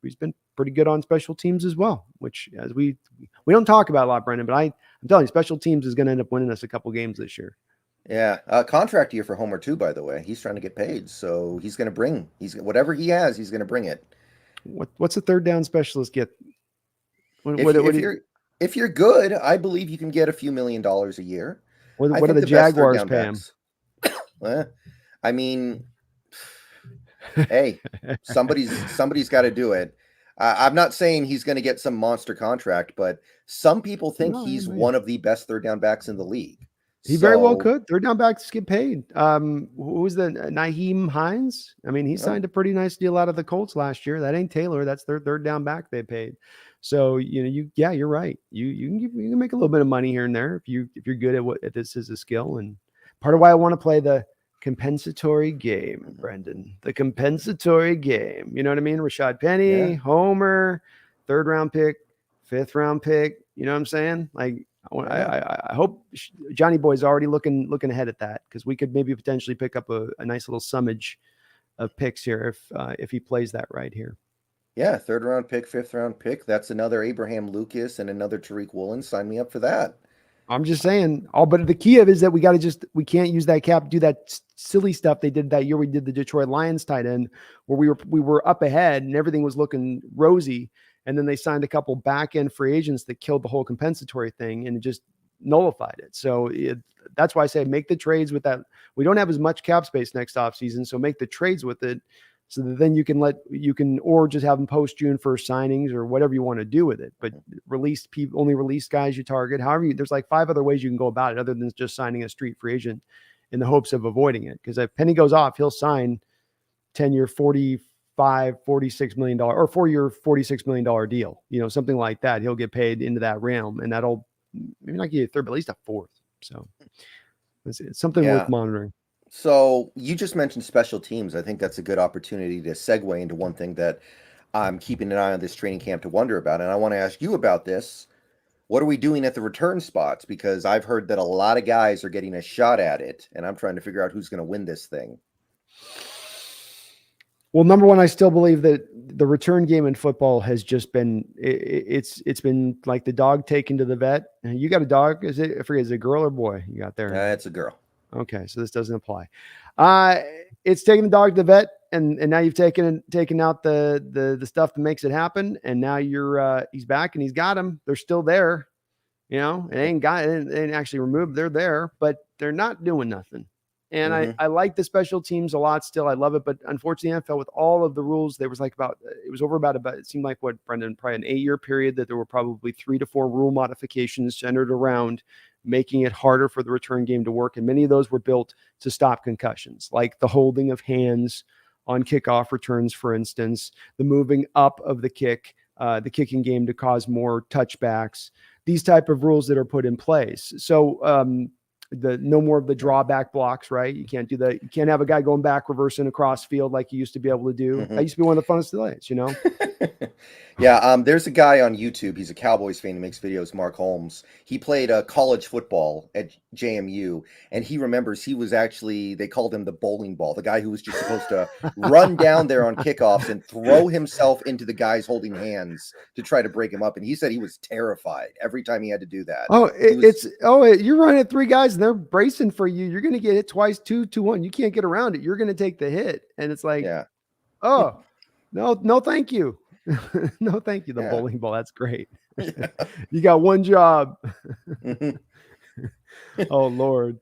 he's been pretty good on special teams as well, which as we don't talk about a lot, Brendan, but I'm telling you, special teams is going to end up winning us a couple games this year. Yeah, contract year for Homer too, by the way. He's trying to get paid, so he's going to bring whatever he has, he's going to bring it. What's a third down specialist get? If you're good, I believe you can get a few $1 million a year. What I do think the the best third Jaguars down pay him? backs. I mean, hey, somebody's got to do it. I'm not saying he's going to get some monster contract, but some people think he's one of the best third down backs in the league. He very well could. Third down backs get paid. Who was the Naheem Hines? I mean, he signed a pretty nice deal out of the Colts last year. That ain't Taylor. That's their third down back they paid. So you're right. You can make a little bit of money here and there if you're good at this is a skill. And part of why I want to play the compensatory game, Brendon. The compensatory game. You know what I mean? Rashad Penny, Homer, third round pick, fifth round pick. You know what I'm saying? Like, I hope Johnny Boy's already looking ahead at that, because we could maybe potentially pick up a nice little summage of picks here if he plays that right here. Yeah, third round pick, fifth round pick. That's another Abraham Lucas and another Tariq Woolen. Sign me up for that. I'm just saying. But the key of it is that we can't use that cap, do that silly stuff they did that year. We did the Detroit Lions tight end where we were up ahead and everything was looking rosy. And then they signed a couple back-end free agents that killed the whole compensatory thing and it just nullified it. So that's why I say make the trades with that. We don't have as much cap space next offseason, so make the trades with it so that then you can or just have them post June 1st signings or whatever you want to do with it. But only release guys you target. However, there's like 5 other ways you can go about it other than just signing a street free agent in the hopes of avoiding it. Because if Penny goes off, he'll sign 10-year $46 million or 4-year $46 million deal, something like that. He'll get paid into that realm, and that'll maybe not get a third, but at least a fourth. So it's something worth monitoring. So you just mentioned special teams. I think that's a good opportunity to segue into one thing that I'm keeping an eye on this training camp to wonder about. And I want to ask you about this. What are we doing at the return spots? Because I've heard that a lot of guys are getting a shot at it, and I'm trying to figure out who's going to win this thing. Well, number one, I still believe that the return game in football has just been, it's been like the dog taken to the vet. And you got a dog? I forget, is it a girl or boy you got there? It's a girl. Okay. So this doesn't apply. It's taking the dog to the vet and now you've taken out the stuff that makes it happen. And now he's back and he's got him. They're still there. It ain't actually removed. They're there, but they're not doing nothing. And I like the special teams a lot still. I love it. But unfortunately, NFL, with all of the rules, there was it seemed like Brendon, probably an 8-year period that there were probably 3 to 4 rule modifications centered around making it harder for the return game to work. And many of those were built to stop concussions, like the holding of hands on kickoff returns, for instance, the moving up of the kicking game to cause more touchbacks, these type of rules that are put in place. So, no more of the drawback blocks, right? You can't do that. You can't have a guy going back, reversing across field like you used to be able to do. That used to be one of the funnest delays, Yeah. There's a guy on YouTube. He's a Cowboys fan who makes videos, Mark Holmes. He played college football at JMU, and he remembers they called him the bowling ball, the guy who was just supposed to run down there on kickoffs and throw himself into the guys holding hands to try to break him up. And he said he was terrified every time he had to do that. You're running at 3 guys and they're bracing for you. You're going to get hit twice, 2-1. You can't get around it. You're going to take the hit. And it's like, no, thank you. No, thank you. The bowling ball. That's great. You got one job. Oh, Lord.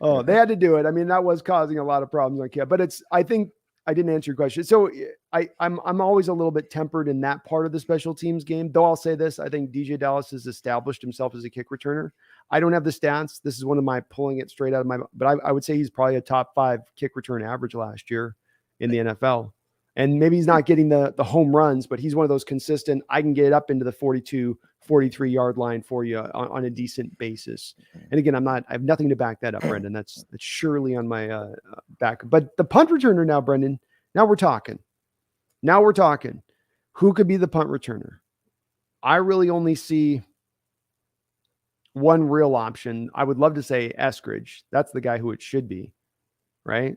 Oh, they had to do it. I mean, that was causing a lot of problems on camp, but I think I didn't answer your question. So I'm always a little bit tempered in that part of the special teams game, though I'll say this. I think DJ Dallas has established himself as a kick returner. I don't have the stats. This is one of my pulling it straight out of my, but I would say he's probably a top 5 kick return average last year in the NFL. And maybe he's not getting the home runs, but he's one of those consistent, I can get it up into the 42, 43 yard line for you on a decent basis. And again, I have nothing to back that up, Brendon. That's surely on my back. But the punt returner now, Brendon, now we're talking. Who could be the punt returner? I really only see one real option. I would love to say Eskridge. That's the guy who it should be, right?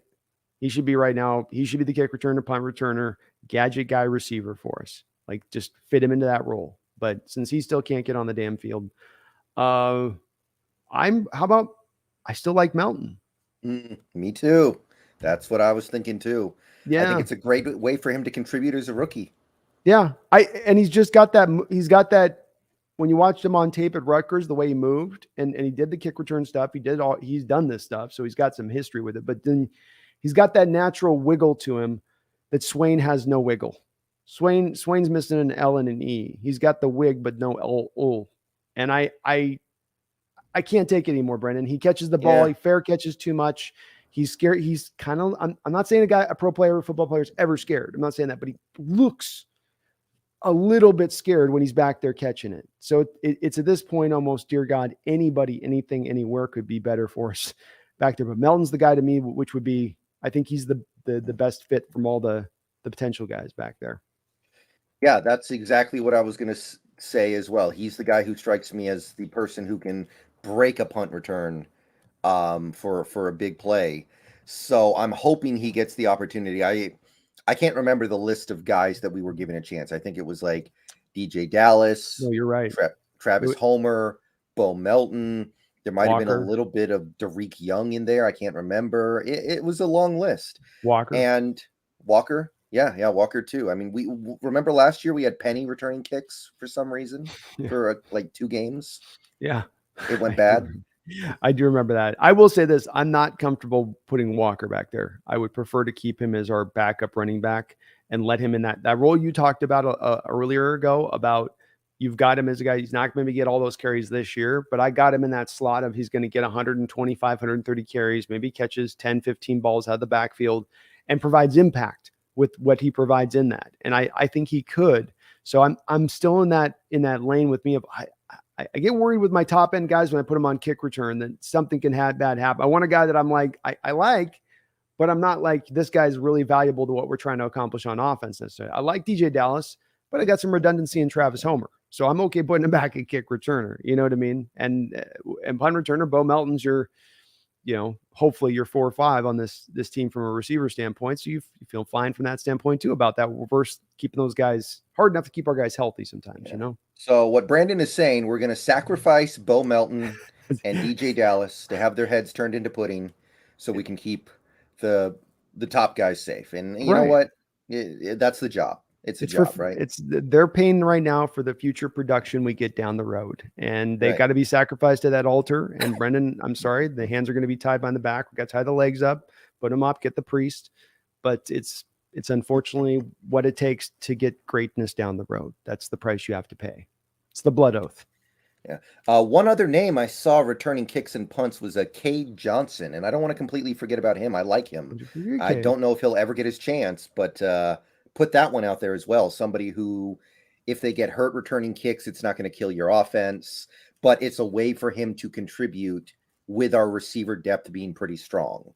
He should be right now. He should be the kick returner, punt returner, gadget guy, receiver for us. Like, just fit him into that role. But since he still can't get on the damn field, how about I still like Melton? Me too. That's what I was thinking too. Yeah. I think it's a great way for him to contribute as a rookie. Yeah. And he's just got that. He's got that. When you watched him on tape at Rutgers, the way he moved and he did the kick return stuff, he's done this stuff. So he's got some history with it, but then he's got that natural wiggle to him that Swain has no wiggle. Swain's missing an L and an E. He's got the wig, but no L. And I can't take it anymore, Brendan. He catches the ball. He fair catches too much. He's scared. He's kind of, I'm not saying a pro player or football player is ever scared. I'm not saying that, but he looks a little bit scared when he's back there catching it. So it's at this point almost, dear God, anybody, anything, anywhere could be better for us back there. But Melton's the guy to me, which would be, I think he's the best fit from all the potential guys back there. Yeah, that's exactly what I was going to say as well. He's the guy who strikes me as the person who can break a punt return for a big play. So I'm hoping he gets the opportunity. I can't remember the list of guys that we were given a chance. I think it was like DJ Dallas. No, you're right. Travis Homer, Bo Melton. There might have been a little bit of Derek Young in there. I can't remember. It was a long list. Walker. Yeah, Walker too. I mean, we remember last year we had Penny returning kicks for some reason for like 2 games. Yeah. It went bad. I do remember that. I will say this. I'm not comfortable putting Walker back there. I would prefer to keep him as our backup running back and let him in that role you talked about earlier ago about you've got him as a guy. He's not going to get all those carries this year, but I got him in that slot of he's going to get 125, 130 carries, maybe catches 10, 15 balls out of the backfield and provides impact with what he provides in that. And I think he could. So I'm still in that lane with me of I get worried with my top end guys when I put them on kick return that something can bad happen. I want a guy that I'm like, I like, but I'm not like this guy's really valuable to what we're trying to accomplish on offense necessarily. I like DJ Dallas, but I got some redundancy in Travis Homer. So I'm okay putting him back at kick returner. You know what I mean? And punt returner, Bo Melton's hopefully you're 4 or 5 on this team from a receiver standpoint. So you feel fine from that standpoint too about that reverse, keeping those guys hard enough to keep our guys healthy sometimes, So what Brandon is saying, we're going to sacrifice Bo Melton and DJ Dallas to have their heads turned into pudding so we can keep the top guys safe. And you know what? That's the job. It's a job, right? They're paying right now for the future production we get down the road, and they got to be sacrificed to that altar. And Brendan, I'm sorry, the hands are going to be tied behind the back. We got to tie the legs up, put them up, get the priest. But it's unfortunately what it takes to get greatness down the road. That's the price you have to pay. It's the blood oath. Yeah. One other name I saw returning kicks and punts was Cade Johnson, and I don't want to completely forget about him. I like him. I don't know if he'll ever get his chance, but put that one out there as well. Somebody who, if they get hurt returning kicks, it's not going to kill your offense, but it's a way for him to contribute with our receiver depth being pretty strong.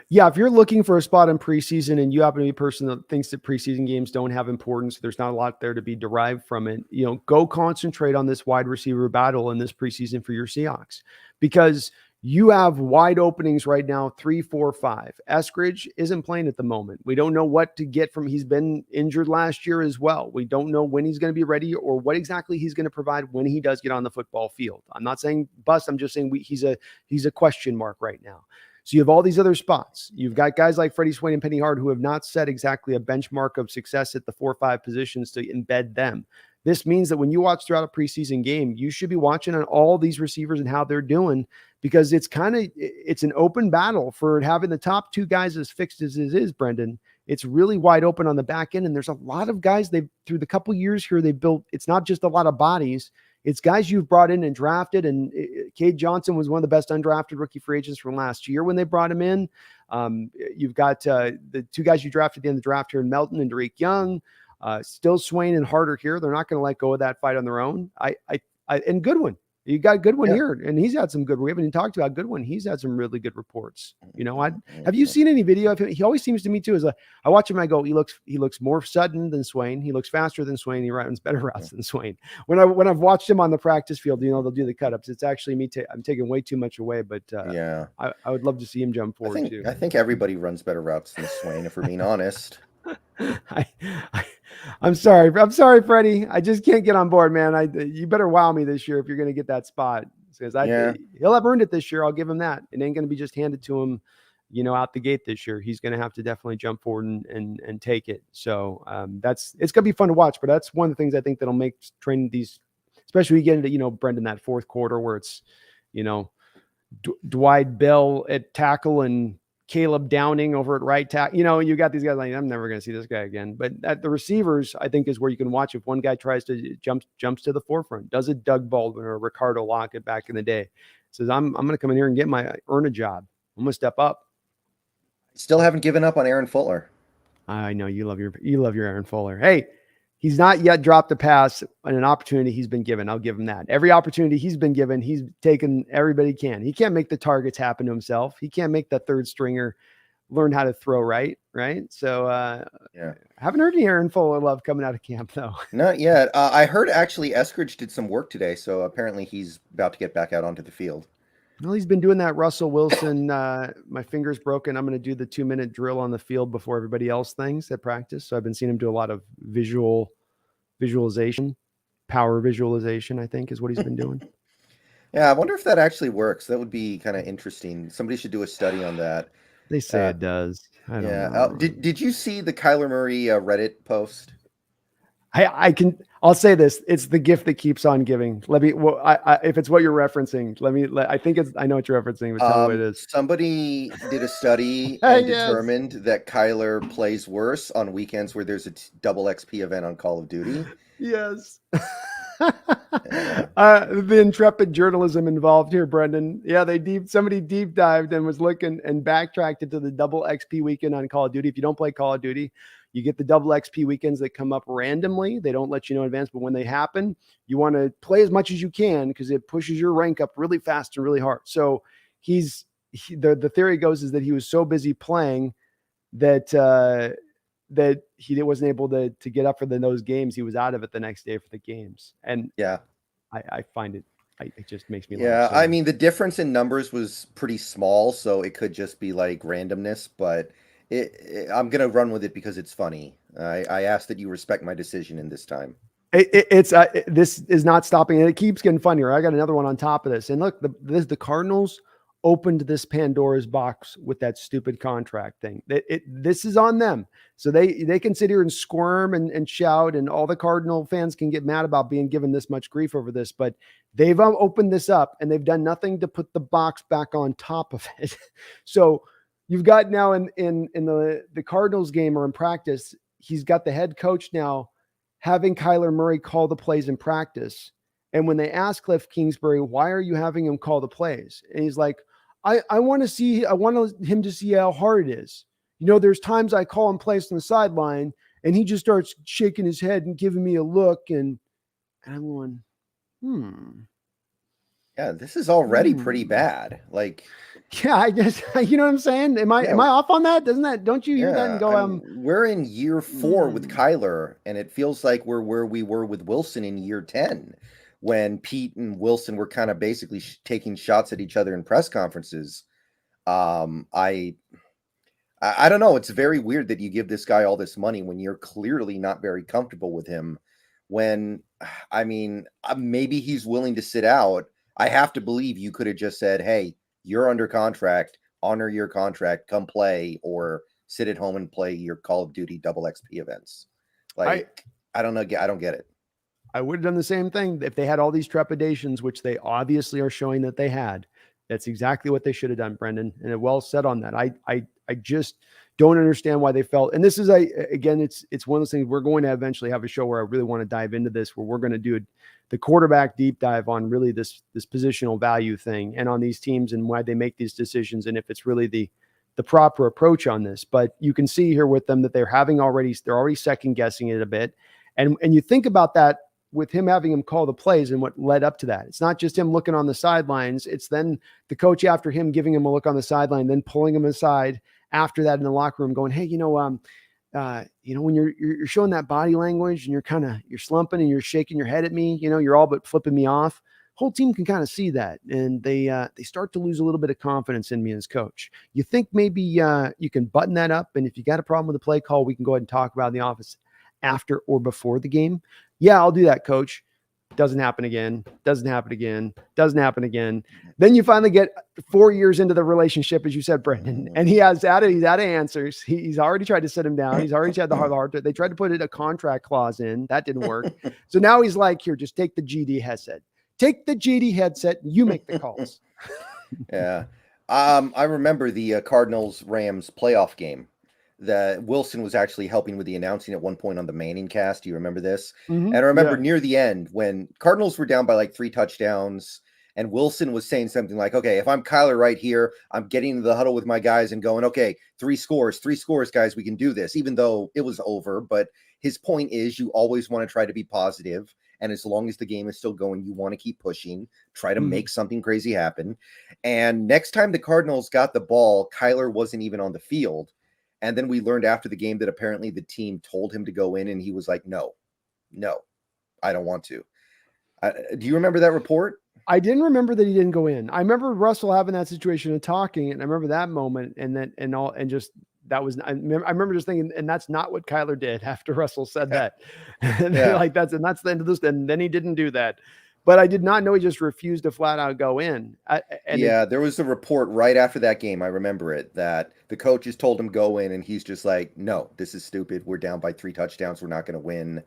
Yeah, if you're looking for a spot in preseason and you happen to be a person that thinks that preseason games don't have importance, there's not a lot there to be derived from it, go concentrate on this wide receiver battle in this preseason for your Seahawks, because you have wide openings right now, 3, 4, 5. Eskridge isn't playing at the moment. We don't know what to get from. He's been injured last year as well. We don't know when he's going to be ready or what exactly he's going to provide when he does get on the football field. I'm not saying bust. I'm just saying he's a question mark right now. So you have all these other spots. You've got guys like Freddie Swain and Penny Hard who have not set exactly a benchmark of success at the 4 or 5 positions to embed them. This means that when you watch throughout a preseason game, you should be watching on all these receivers and how they're doing, because it's an open battle for having the top 2 guys as fixed as it is, Brendan. It's really wide open on the back end. And there's a lot of guys through the couple years here, they've built, it's not just a lot of bodies. It's guys you've brought in and drafted. And Cade Johnson was one of the best undrafted rookie free agents from last year when they brought him in. You've got the 2 guys you drafted at the end of the draft here in Melton and Derek Young. Still Swain and Harder here. They're not going to let go of that fight on their own. And Goodwin. You got Goodwin here, and he's had some good. We haven't even talked about Goodwin. He's had some really good reports. Have you seen any video of him? He always seems to me too. I watch him, I go, he looks more sudden than Swain. He looks faster than Swain. He runs better routes than Swain. When I've watched him on the practice field, they'll do the cut-ups. It's actually me. I'm taking way too much away, but I would love to see him jump forward too. I think everybody runs better routes than Swain, if we're being honest. I'm sorry, Freddie. I just can't get on board, man. You better wow me this year if you're going to get that spot, because he'll have earned it this year. I'll give him that. It ain't going to be just handed to him out the gate this year. He's going to have to definitely jump forward and take it. So it's going to be fun to watch, but that's one of the things I think that'll make training these, especially when you get into, Brendon, that fourth quarter where it's, Dwight Bell at tackle and Caleb Downing over at right tackle. You got these guys like, I'm never going to see this guy again. But at the receivers, I think, is where you can watch if one guy tries to jumps to the forefront. Does it Doug Baldwin or Ricardo Lockett back in the day? Says, I'm going to come in here and earn a job. I'm going to step up. Still haven't given up on Aaron Fuller. I know you love your Aaron Fuller. Hey, he's not yet dropped a pass on an opportunity he's been given. I'll give him that. Every opportunity he's been given, he's taken everybody can. He can't make the targets happen to himself. He can't make the third stringer learn how to throw right. So haven't heard any Aaron Fuller love coming out of camp though. Not yet. I heard actually Eskridge did some work today, so apparently he's about to get back out onto the field. Well, he's been doing that Russell Wilson, my finger's broken, I'm going to do the 2-minute drill on the field before everybody else things at practice. So I've been seeing him do a lot of visualization, power visualization, I think is what he's been doing. Yeah, I wonder if that actually works. That would be kind of interesting. Somebody should do a study on that. They say it does. I don't know. Did you see the Kyler Murray Reddit post? I'll say this. It's the gift that keeps on giving. If it's what you're referencing, I know what you're referencing, but tell me what it is. Somebody did a study and determined that Kyler plays worse on weekends where there's a double XP event on Call of Duty. Yes. The intrepid journalism involved here, Brendon. Yeah, somebody deep dived and was looking and backtracked into the double XP weekend on Call of Duty. If you don't play Call of Duty, you get the double XP weekends that come up randomly. They don't let you know in advance, but when they happen, you want to play as much as you can because it pushes your rank up really fast and really hard. So the theory goes is that he was so busy playing that he wasn't able to get up for those games. He was out of it the next day for the games. And yeah, I find it just makes me laugh. Yeah, I mean, the difference in numbers was pretty small, so it could just be like randomness, but I'm going to run with it because it's funny. I ask that you respect my decision in this time. This is not stopping, and it keeps getting funnier. I got another one on top of this. And look, the Cardinals opened this Pandora's box with that stupid contract thing. This is on them. So they can sit here and squirm and shout, and all the Cardinal fans can get mad about being given this much grief over this, but they've opened this up and they've done nothing to put the box back on top of it. So you've got now in the Cardinals game or in practice, he's got the head coach now having Kyler Murray call the plays in practice. And when they ask Cliff Kingsbury, why are you having him call the plays? And he's like, I want him to see how hard it is. There's times I call him plays on the sideline and he just starts shaking his head and giving me a look. And I'm going, Yeah, this is already pretty bad. Like, yeah, I guess, you know what I'm saying? Am I off on that? Don't you hear that and go, we're in year 4 with Kyler, and it feels like we're where we were with Wilson in year 10, when Pete and Wilson were kind of basically taking shots at each other in press conferences. I don't know. It's very weird that you give this guy all this money when you're clearly not very comfortable with him. When, I mean, maybe he's willing to sit out. I have to believe you could have just said, hey, you're under contract, honor your contract, come play, or sit at home and play your Call of Duty double XP events. Like, I don't know. I don't get it. I would have done the same thing if they had all these trepidations, which they obviously are showing that they had. That's exactly what they should have done, Brendon. And it well said on that. I just don't understand why they felt. And this is again, it's one of those things we're going to eventually have a show where I really want to dive into this, where we're going to do the quarterback deep dive on really this positional value thing and on these teams and why they make these decisions. And if it's really the proper approach on this, but you can see here with them that they're already second guessing it a bit. And you think about that with him having him call the plays and what led up to that. It's not just him looking on the sidelines. It's then the coach after him giving him a look on the sideline, then pulling him aside after that in the locker room going, hey, when you're showing that body language and you're slumping and you're shaking your head at me, you're all but flipping me off. Whole team can kind of see that. And they start to lose a little bit of confidence in me as coach. You think maybe you can button that up. And if you got a problem with the play call, we can go ahead and talk about it in the office after or before the game. Yeah, I'll do that, coach. Doesn't happen again. Doesn't happen again. Doesn't happen again. Then you finally get 4 years into the relationship, as you said, Brendon, and he's out of answers. He's already tried to sit him down. He's already had the hard. They tried to put a contract clause in. That didn't work. So now he's like, here, just take the GD headset. Take the GD headset. And you make the calls. Yeah. I remember the Cardinals-Rams playoff game. That Wilson was actually helping with the announcing at one point on the Manning cast. Do you remember this? Mm-hmm. And I remember near the end when Cardinals were down by like 3 touchdowns and Wilson was saying something like, okay, if I'm Kyler right here, I'm getting into the huddle with my guys and going, okay, 3 scores, guys, we can do this, even though it was over. But his point is you always want to try to be positive. And as long as the game is still going, you want to keep pushing, try to make something crazy happen. And next time the Cardinals got the ball, Kyler wasn't even on the field. And then we learned after the game that apparently the team told him to go in and he was like, no, I don't want to. Do you remember that report? I didn't remember that he didn't go in. I remember Russell having that situation and talking, and I remember that moment that was, I remember just thinking, and that's not what Kyler did after Russell said that. And that's the end of this. And then he didn't do that. But I did not know he just refused to flat out go in. There was a report right after that game. I remember it, that the coaches told him go in and he's just like, no, this is stupid. We're down by 3 touchdowns. We're not going to win.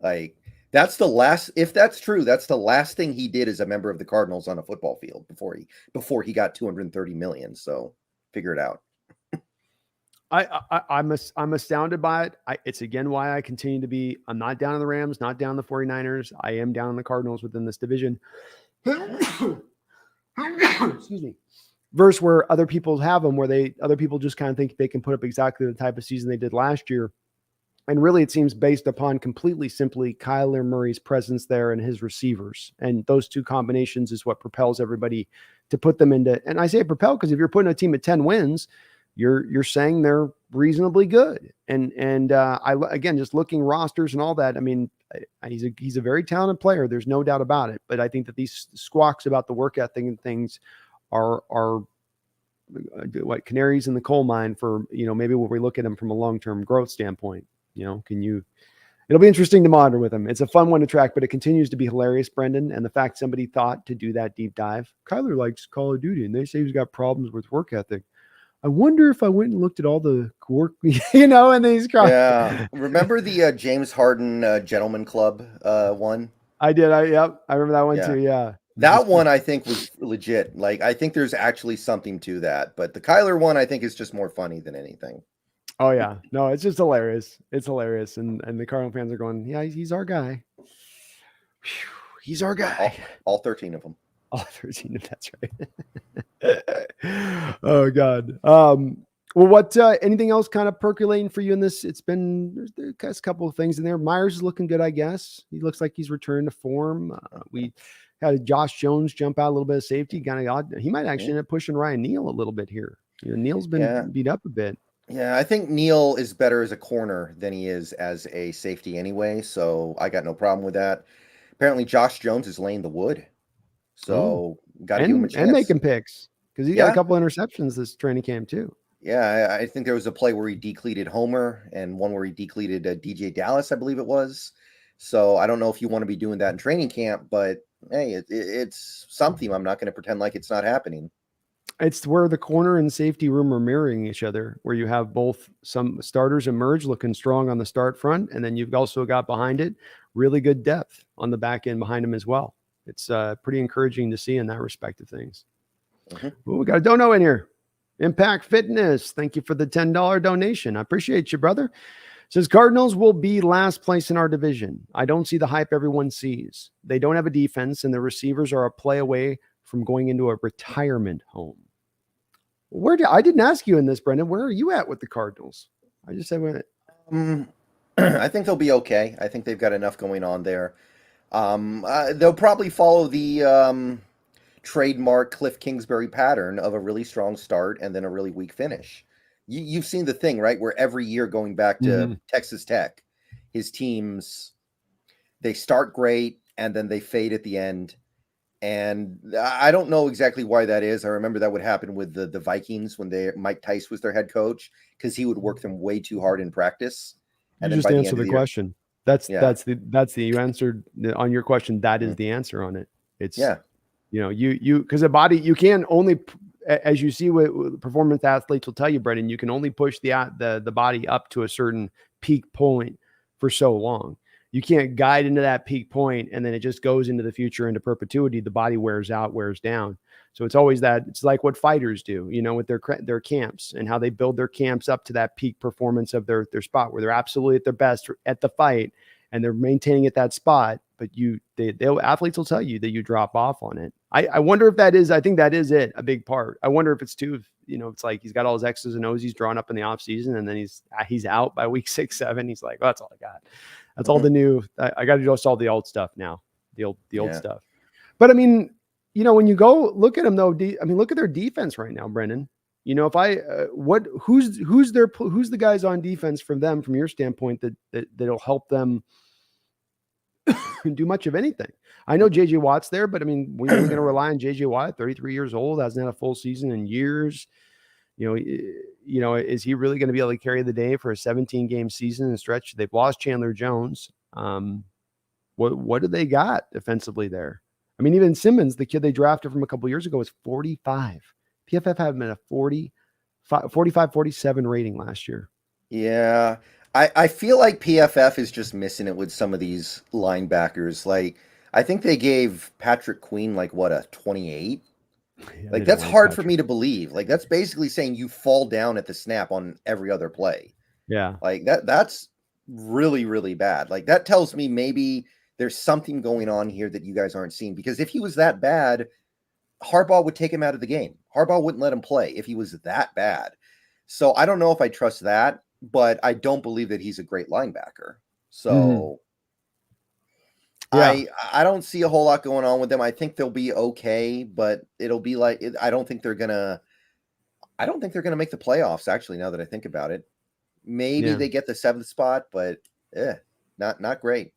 Like, that's the last, if that's true, that's the last thing he did as a member of the Cardinals on a football field before he got $230 million. So figure it out. I'm astounded by it. It's again why I continue to be. I'm not down on the Rams, not down on the 49ers. I am down on the Cardinals within this division. Excuse me. Versus where other people have them, where other people just kind of think they can put up exactly the type of season they did last year. And really, it seems based upon completely simply Kyler Murray's presence there and his receivers. And those two combinations is what propels everybody to put them into. And I say propel because if you're putting a team at 10 wins, you're saying they're reasonably good. And I again, just looking rosters and all that. I mean, he's a very talented player. There's no doubt about it. But I think that these squawks about the work ethic and things are what canaries in the coal mine for, maybe when we look at them from a long-term growth standpoint. It'll be interesting to monitor with him. It's a fun one to track, but it continues to be hilarious, Brendon. And the fact somebody thought to do that deep dive. Kyler likes Call of Duty and they say he's got problems with work ethic. I wonder if I went and looked at all the work, and these crying. Yeah. Remember the James Harden Gentleman Club one? I did. I remember that one too. Yeah. That one I think was legit. Like, I think there's actually something to that, but the Kyler one I think is just more funny than anything. Oh yeah. No, it's just hilarious. It's hilarious. And the Cardinal fans are going, yeah, he's our guy. Whew, he's our guy. All 13 of them. All 13 of that's right. Oh God. Well, what, anything else kind of percolating for you in this? There's a couple of things in there. Myers is looking good, I guess. He looks like he's returned to form. We had Josh Jones jump out a little bit of safety. Kind of odd. He might actually end up pushing Ryan Neal a little bit here. Neal's been beat up a bit. Yeah, I think Neal is better as a corner than he is as a safety anyway. So I got no problem with that. Apparently Josh Jones is laying the wood. So got to give him a chance. And making picks because he got a couple interceptions this training camp too. Yeah, I think there was a play where he decleated Homer and one where he decleated DJ Dallas, I believe it was. So I don't know if you want to be doing that in training camp, but hey, it's something. I'm not going to pretend like it's not happening. It's where the corner and safety room are mirroring each other, where you have both some starters emerge looking strong on the start front, and then you've also got behind it really good depth on the back end behind them as well. It's pretty encouraging to see in that respect of things. Ooh, we got a dono in here. Impact Fitness. Thank you for the $10 donation. I appreciate you, brother. Says Cardinals will be last place in our division. I don't see the hype everyone sees. They don't have a defense, and the receivers are a play away from going into a retirement home. I didn't ask you in this, Brendon. Where are you at with the Cardinals? I just said, I think they'll be okay. I think they've got enough going on there. They'll probably follow the trademark Cliff Kingsbury pattern of a really strong start and then a really weak finish. You've seen the thing, right? Where every year going back to Texas Tech, his teams, they start great and then they fade at the end. And I don't know exactly why that is. I remember that would happen with the Vikings when Mike Tice was their head coach, because he would work them way too hard in practice. And you just answer the question. That's Yeah. you answered on your question. That is Mhm. the answer on it. It's Yeah. because a body, you can only, as you see what performance athletes will tell you, Brendan, you can only push the body up to a certain peak point for so long. You can't guide into that peak point and then it just goes into the future, into perpetuity. The body wears out, wears down. So it's always that. It's like what fighters do, with their camps and how they build their camps up to that peak performance of their spot where they're absolutely at their best at the fight and they're maintaining at that spot. But athletes will tell you that you drop off on it. I wonder if that is, I think that is it, a big part. I wonder if it's too, it's like he's got all his X's and O's he's drawn up in the off season, and then he's out by week 6, 7. He's like, well, that's all I got. That's all the new. I got to just all the old stuff now, the old stuff. But I mean, when you go look at them though, look at their defense right now, Brendan. If I who's the guys on defense from your standpoint that'll help them do much of anything. I know JJ Watt's there, but I mean, we're really going to rely on JJ Watt, 33 years old, hasn't had a full season in years. Is he really going to be able to carry the day for a 17-game season and stretch? They've lost Chandler Jones. What do they got defensively there? I mean, even Simmons, the kid they drafted from a couple years ago, was 45. PFF had him at a 45, 47 rating last year. Yeah. I feel like PFF is just missing it with some of these linebackers. Like, I think they gave Patrick Queen a 28. Yeah, that's hard for me to believe. Like, that's basically saying you fall down at the snap on every other play. Yeah. Like that's really, really bad. Like, that tells me maybe there's something going on here that you guys aren't seeing, because if he was that bad, Harbaugh would take him out of the game. Harbaugh wouldn't let him play if he was that bad. So I don't know if I trust that, but I don't believe that he's a great linebacker. So I don't see a whole lot going on with them. I think they'll be okay, but it'll be like, I don't think they're gonna make the playoffs, actually, now that I think about it. Maybe they get the 7th spot, but not great.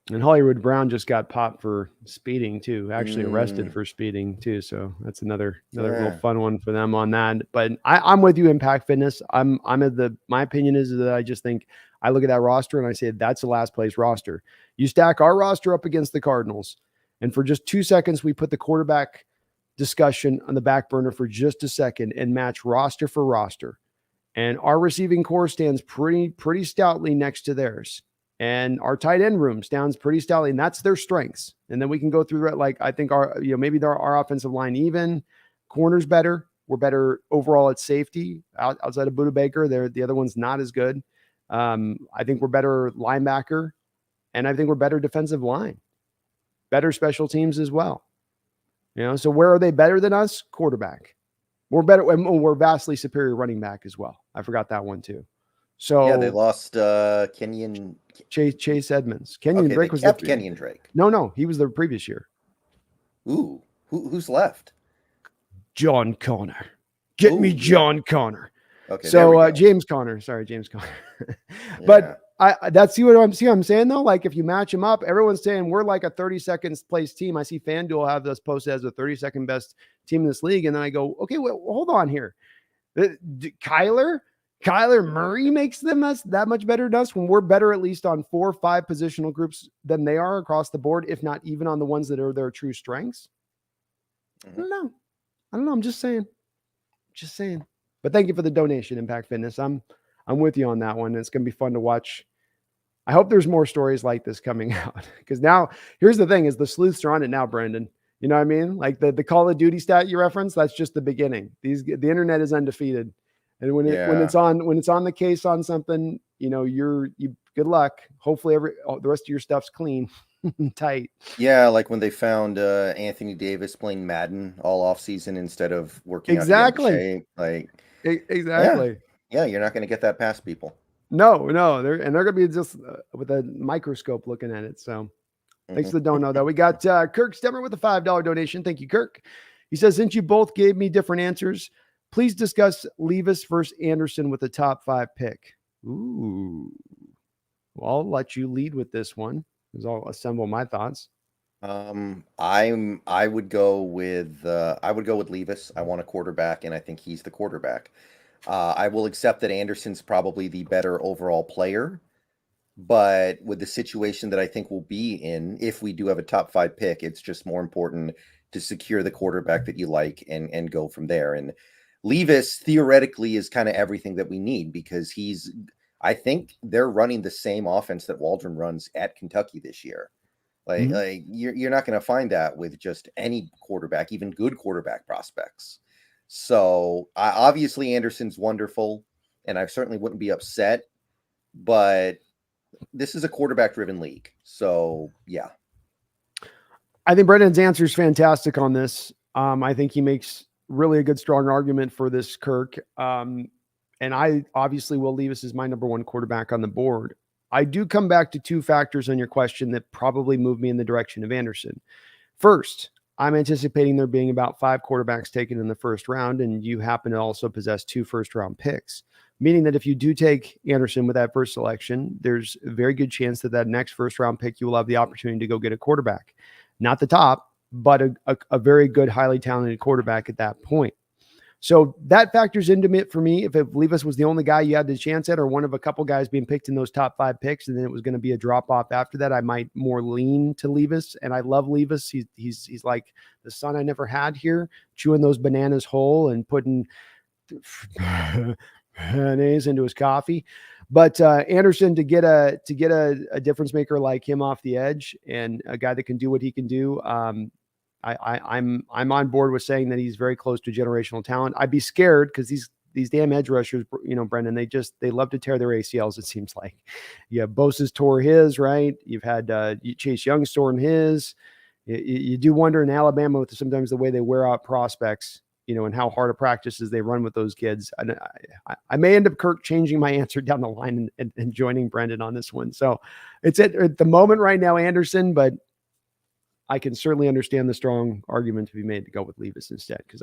And Hollywood Brown just got popped for speeding too, actually arrested for speeding too. So that's another little fun one for them on that. But I'm with you, Impact Fitness. My opinion is that I just think I look at that roster and I say that's the last place roster. You stack our roster up against the Cardinals, and for just 2 seconds, we put the quarterback discussion on the back burner for just a second and match roster for roster. And our receiving core stands pretty stoutly next to theirs. And our tight end room stands pretty stoutly, and that's their strengths. And then we can go through that. Like, I think maybe our offensive line, even corners better. We're better overall at safety outside of Budda Baker. The other one's not as good. I think we're better linebacker, and I think we're better defensive line, better special teams as well. So where are they better than us? Quarterback. We're better. We're vastly superior running back as well. I forgot that one too. So they lost Kenyon Chase Edmonds. Kenyon Drake was kept Kenyon Drake. No, he was the previous year. Ooh, who's left? John Connor. Get me John Connor. Okay. So James Conner. Sorry, James Conner. But that's what I'm saying though. Like, if you match them up, everyone's saying we're like a 32nd place team. I see FanDuel have us posted as the 32nd best team in this league, and then I go, okay, well, hold on here. Kyler Murray makes them that much better than us when we're better at least on 4 or 5 positional groups than they are across the board, if not even on the ones that are their true strengths. I don't know. I'm just saying. But thank you for the donation, Impact Fitness. I'm with you on that one. It's going to be fun to watch. I hope there's more stories like this coming out, because now here's the thing: is the sleuths are on it now, Brandon. You know what I mean? Like the Call of Duty stat you referenced, that's just the beginning. The internet is undefeated. And when it's on the case on something, you good luck. Hopefully the rest of your stuff's clean and tight. Yeah, like when they found Anthony Davis playing Madden all off season instead of working exactly. Exactly. Yeah, you're not going to get that past people. No, they're going to be just with a microscope looking at it. So thanks for the dono though. We got Kirk Stemmer with a $5 donation. Thank you, Kirk. He says, since you both gave me different answers, please discuss Levis versus Anderson with a top 5 pick. Ooh. Well, I'll let you lead with this one, because I'll assemble my thoughts. I would go with Levis. I want a quarterback, and I think he's the quarterback. I will accept that Anderson's probably the better overall player, But with the situation that I think we'll be in, if we do have a top 5 pick, it's just more important to secure the quarterback that you like and go from there. And Levis theoretically is kind of everything that we need, because I think they're running the same offense that Waldron runs at Kentucky this year. Like you're not going to find that with just any quarterback, even good quarterback prospects. So obviously Anderson's wonderful, and I certainly wouldn't be upset, but this is a quarterback driven league. So yeah. I think Brendon's answer is fantastic on this. I think he makes really a good, strong argument for this, Kirk. And I obviously will Levis as my number 1 quarterback on the board. I do come back to 2 factors on your question that probably move me in the direction of Anderson. First, I'm anticipating there being about 5 quarterbacks taken in the first round, and you happen to also possess 2 first-round picks, meaning that if you do take Anderson with that first selection, there's a very good chance that next first-round pick, you will have the opportunity to go get a quarterback. Not the top, but a very good, highly talented quarterback at that point. So that factors into it for me. If Levis was the only guy you had the chance at, or one of a couple guys being picked in those top 5 picks, and then it was going to be a drop off after that, I might more lean to Levis. And I love Levis. He's like the son I never had here, chewing those bananas whole and putting mayonnaise into his coffee. But Anderson, to get a difference maker like him off the edge, and a guy that can do what he can do, I'm on board with saying that he's very close to generational talent. I'd be scared because these damn edge rushers, Brendon, they love to tear their ACLs. It seems like, yeah, Bosa's tore his, right? You've had Chase Young's torn his. You do wonder in Alabama with sometimes the way they wear out prospects, and how hard of practices they run with those kids. I may end up, Kirk, changing my answer down the line and joining Brendon on this one. So it's at the moment right now, Anderson, but I can certainly understand the strong argument to be made to go with Levis instead, because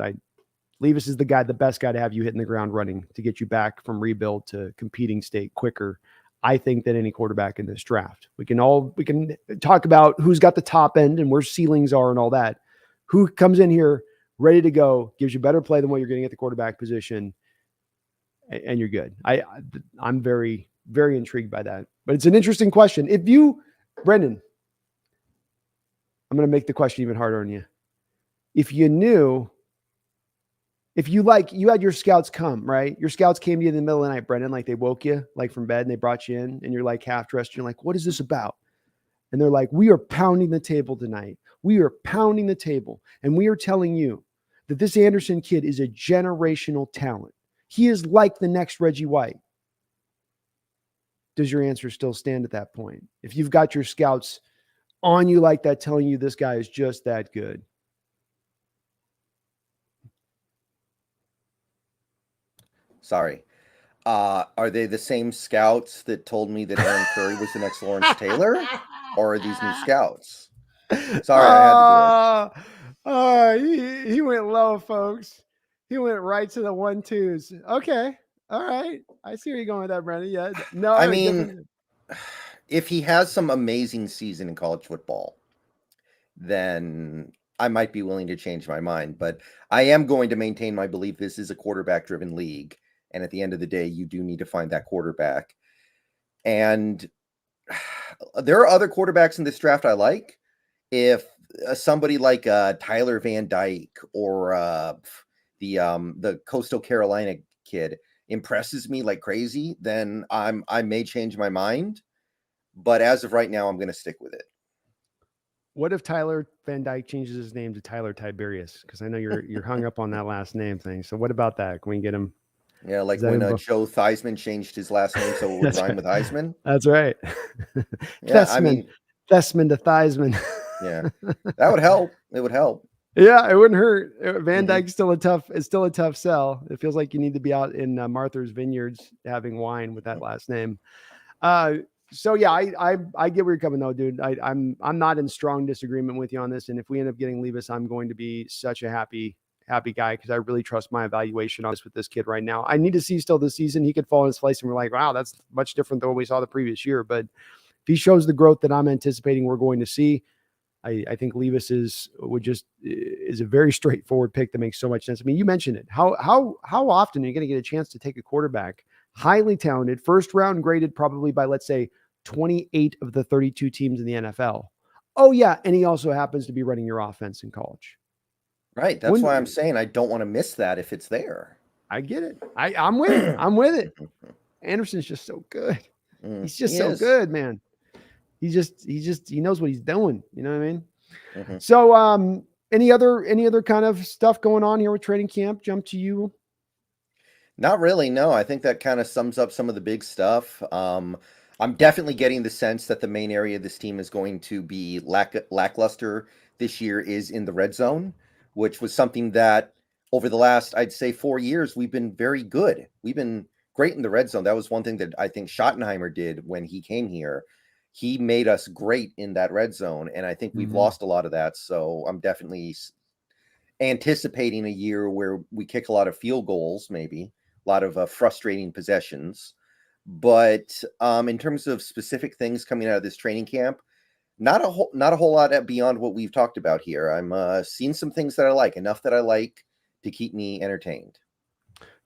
Levis is the best guy to have you hitting the ground running to get you back from rebuild to competing state quicker, I think, than any quarterback in this draft. We can talk about who's got the top end and where ceilings are and all that. Who comes in here ready to go, gives you better play than what you're getting at the quarterback position, and you're good. I'm very, very intrigued by that. But it's an interesting question. Brendon, I'm going to make the question even harder on you. If you had your scouts come, right? Your scouts came to you in the middle of the night, Brendon, like they woke you like from bed and they brought you in, and you're like half dressed. You're like, what is this about? And they're like, we are pounding the table tonight. We are pounding the table. And we are telling you that this Anderson kid is a generational talent. He is like the next Reggie White. Does your answer still stand at that point? If you've got your scouts on you like that, telling you this guy is just that good. Sorry. Are they the same scouts that told me that Aaron Curry was the next Lawrence Taylor? Or are these new scouts? Sorry, I had to do it. He went low, folks. He went right to the 1-2s. Okay. All right. I see where you're going with that, Brendon. Yeah. No, I mean, if he has some amazing season in college football, then I might be willing to change my mind. But I am going to maintain my belief this is a quarterback-driven league. And at the end of the day, you do need to find that quarterback. And there are other quarterbacks in this draft I like. If somebody like Tyler Van Dyke or the Coastal Carolina kid impresses me like crazy, then I may change my mind. But as of right now, I'm going to stick with it. What if Tyler Van Dyke changes his name to Tyler Tiberius? Because I know you're hung up on that last name thing. So what about that? Can we get him? Yeah, like when Joe Theismann changed his last name so it would rhyme with Heisman. That's right. Yeah, Thesman to Theismann. Yeah, that would help. It would help. Yeah, it wouldn't hurt. Van Dyke's still a tough sell. It feels like you need to be out in Martha's Vineyards having wine with that last name. So yeah, I get where you're coming though, dude. I'm not in strong disagreement with you on this. And if we end up getting Levis, I'm going to be such a happy guy, because I really trust my evaluation on this with this kid right now. I need to see still this season. He could fall in his place and we're like, wow, that's much different than what we saw the previous year. But if he shows the growth that I'm anticipating we're going to see, I think Levis is a very straightforward pick that makes so much sense. I mean, you mentioned it. How often are you going to get a chance to take a quarterback, highly talented, first round graded probably by, let's say, 28 of the 32 teams in the NFL. Oh yeah, and he also happens to be running your offense in college. Right. That's why I'm saying I don't want to miss that if it's there. I get it. I'm with it. I'm with it. Anderson's just so good. He's just so good, man. He knows what he's doing. You know what I mean? Mm-hmm. So, any other kind of stuff going on here with training camp? Jump to you. Not really. No, I think that kind of sums up some of the big stuff. I'm definitely getting the sense that the main area this team is going to be lackluster this year is in the red zone, which was something that over the last, I'd say 4 years, we've been very good. We've been great in the red zone. That was one thing that I think Schottenheimer did when he came here. He made us great in that red zone, and I think we've lost a lot of that. So I'm definitely anticipating a year where we kick a lot of field goals, maybe a lot of frustrating possessions. But in terms of specific things coming out of this training camp, not a whole lot beyond what we've talked about here. I'm seeing some things that I like, enough that I like to keep me entertained.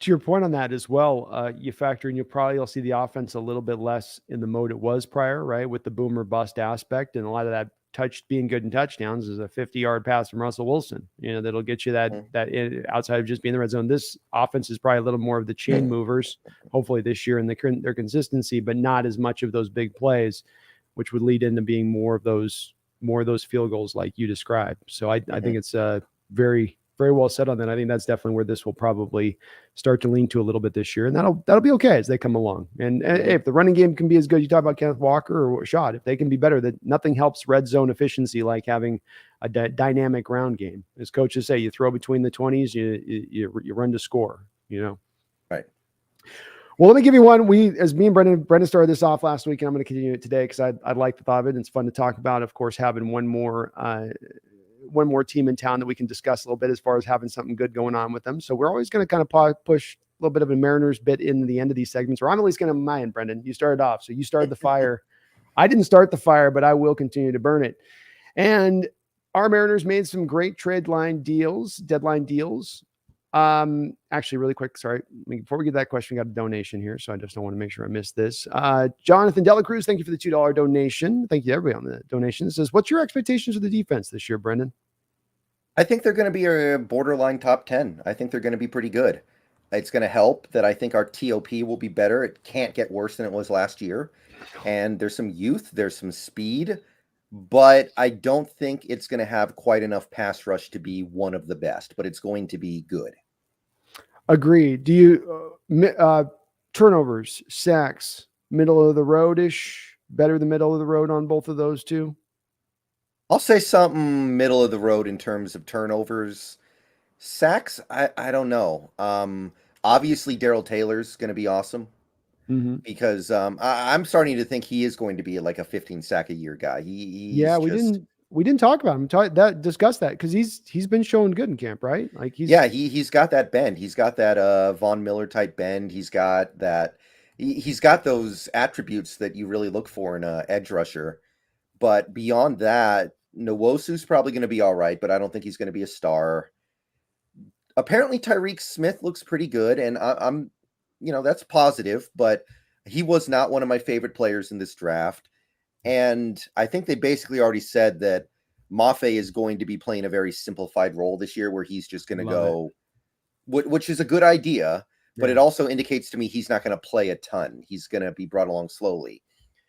To your point on that as well, you factor in, you'll see the offense a little bit less in the mode it was prior, right? With the boomer bust aspect, and a lot of that being good in touchdowns is a 50-yard pass from Russell Wilson. That'll get you that outside of just being in the red zone. This offense is probably a little more of the chain movers, hopefully this year, and their consistency, but not as much of those big plays, which would lead into being more of those field goals like you described. So I think it's very, very well said on that. I think that's definitely where this will probably start to lean to a little bit this year, and that'll be okay as they come along. And if the running game can be as good, you talk about Kenneth Walker or Shot, if they can be better, that nothing helps red zone efficiency like having a dynamic ground game. As coaches say, you throw between the 20s, you run to score. Right. Well, let me give you one. As me and Brendon started this off last week, and I'm going to continue it today because I like the thought of it. And it's fun to talk about. Of course, having one more team in town that we can discuss a little bit as far as having something good going on with them. So we're always going to kind of push a little bit of a Mariners bit in the end of these segments, or I'm at least going to mind, Brendon. You started off. So you started the fire. I didn't start the fire, but I will continue to burn it. And our Mariners made some great deadline deals. Actually, really quick, sorry. Before we get that question, we got a donation here, so I just don't want to make sure I miss this. Jonathan Delacruz, thank you for the $2 donation. Thank you to everybody on the donation. It says, what's your expectations of the defense this year, Brendon? I think they're going to be a borderline top 10. I think they're going to be pretty good. It's going to help that I think our TOP will be better. It can't get worse than it was last year. And there's some youth, there's some speed, but I don't think it's going to have quite enough pass rush to be one of the best, but it's going to be good. Agreed. Do you turnovers, sacks, middle of the road-ish, better than middle of the road on both of those two? I'll say something middle of the road in terms of turnovers. Sacks, I don't know. Obviously, Darrell Taylor's going to be awesome because I'm starting to think he is going to be like a 15 sack a year guy. We didn't talk about him. Discuss that because he's been showing good in camp, right? Like he's got that bend. He's got that Von Miller type bend. He's got that. He's got those attributes that you really look for in a edge rusher. But beyond that, Nwosu's probably going to be all right, but I don't think he's going to be a star. Apparently, Tyreek Smith looks pretty good, and I'm that's positive. But he was not one of my favorite players in this draft. And I think they basically already said that Mafe is going to be playing a very simplified role this year where he's just going to go, which is a good idea, but it also indicates to me he's not going to play a ton. He's going to be brought along slowly.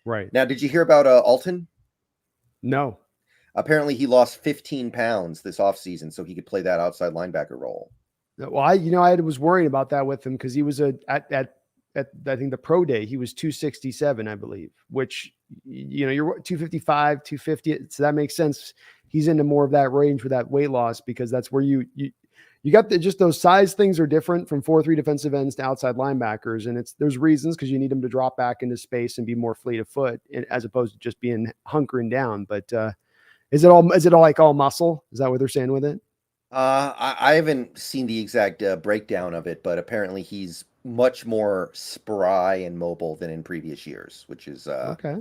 Right. Now, did you hear about Alton? No. Apparently he lost 15 pounds this offseason so he could play that outside linebacker role. Well, I was worrying about that with him because he was at I think the pro day, he was 267, I believe, which, you're 255, 250. So that makes sense. He's into more of that range with that weight loss because that's where you got just those size things are different from 4-3 defensive ends to outside linebackers. And there's reasons because you need them to drop back into space and be more fleet of foot as opposed to just being hunkering down. But is it all like all muscle? Is that what they're saying with it? I haven't seen the exact breakdown of it, but apparently he's much more spry and mobile than in previous years, which is okay.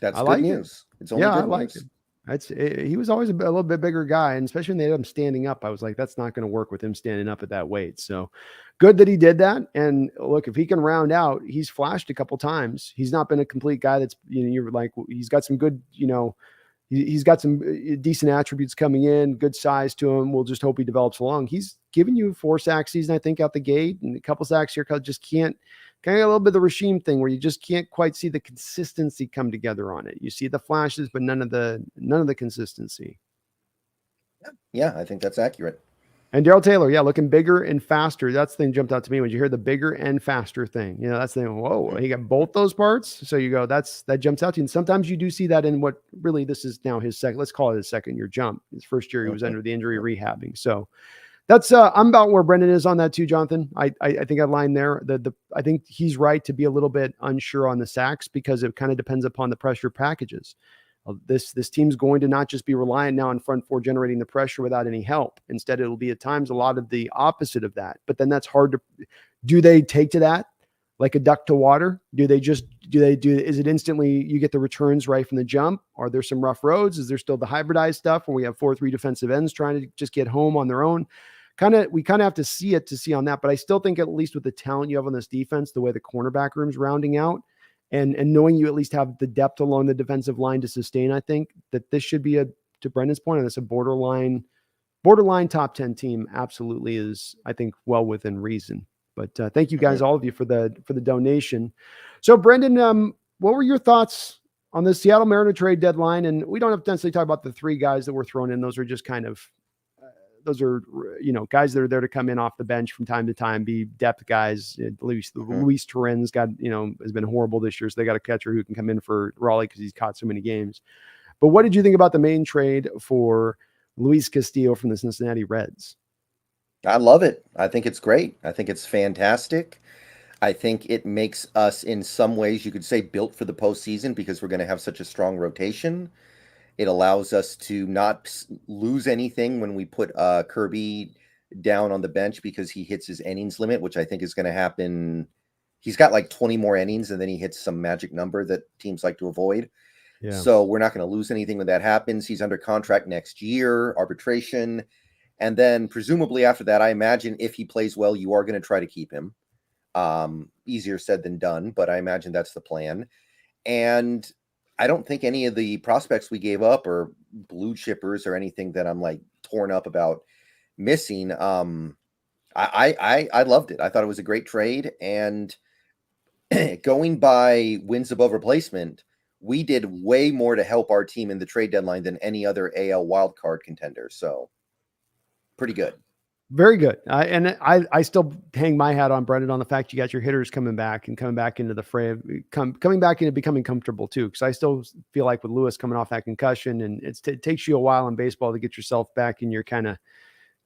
That's good news. It's only good news. He was always a little bit bigger guy, and especially when they had him standing up, I was like, that's not going to work with him standing up at that weight. So good that he did that. And look, if he can round out, he's flashed a couple times. He's not been a complete guy that's, you're like, he's got some good, he's got some decent attributes coming in, good size to him. We'll just hope he develops along. He's given you 4 sack season, I think, out the gate, and a couple sacks here. Just can't, kind of a little bit of the regime thing where you just can't quite see the consistency come together on it. You see the flashes, but none of the consistency. Yeah, I think that's accurate. And Darrell Taylor, looking bigger and faster. That's the thing jumped out to me when you hear the bigger and faster thing. That's the thing. Whoa, he got both those parts. So you go, that jumps out to you. And sometimes you do see that in what really this is now his second. Let's call it his second year jump. His first year he was under the injury rehabbing. So that's I'm about where Brendon is on that too, Jonathan. I think I line there. I think he's right to be a little bit unsure on the sacks because it kind of depends upon the pressure packages. This team's going to not just be reliant now on front four generating the pressure without any help. Instead, it'll be at times a lot of the opposite of that. But then that's hard to. Do they take to that like a duck to water? Is it instantly you get the returns right from the jump? Are there some rough roads? Is there still the hybridized stuff where we have 4-3 defensive ends trying to just get home on their own? We kind of have to see on that. But I still think at least with the talent you have on this defense, the way the cornerback room's rounding out, and knowing you at least have the depth along the defensive line to sustain, I think that this should be to Brendon's point on this, a borderline top 10 team. Absolutely is, I think, well within reason. But thank you guys, all of you, for the donation. So Brendon, what were your thoughts on the Seattle Mariner trade deadline? And we don't have to necessarily talk about the 3 guys that were thrown in. Those are just kind of, guys that are there to come in off the bench from time to time, be depth guys. Luis Torrens has been horrible this year. So they got a catcher who can come in for Raleigh because he's caught so many games. But what did you think about the main trade for Luis Castillo from the Cincinnati Reds? I love it. I think it's great. I think it's fantastic. I think it makes us, in some ways, you could say, built for the postseason because we're going to have such a strong rotation. It allows us to not lose anything when we put Kirby down on the bench because he hits his innings limit, which I think is going to happen. He's got like 20 more innings and then he hits some magic number that teams like to avoid. Yeah. So we're not going to lose anything when that happens. He's under contract next year, arbitration. And then presumably after that, I imagine if he plays well, you are going to try to keep him. Easier said than done, but I imagine that's the plan. And I don't think any of the prospects we gave up are blue chippers or anything that I'm like torn up about missing. I loved it. I thought it was a great trade. And going by wins above replacement, we did way more to help our team in the trade deadline than any other AL wildcard contender. So pretty good. Very good. I still hang my hat on Brendon on the fact you got your hitters coming back into the fray, coming back into becoming comfortable too. Because I still feel like with Lewis coming off that concussion, and it takes you a while in baseball to get yourself back in your kind of,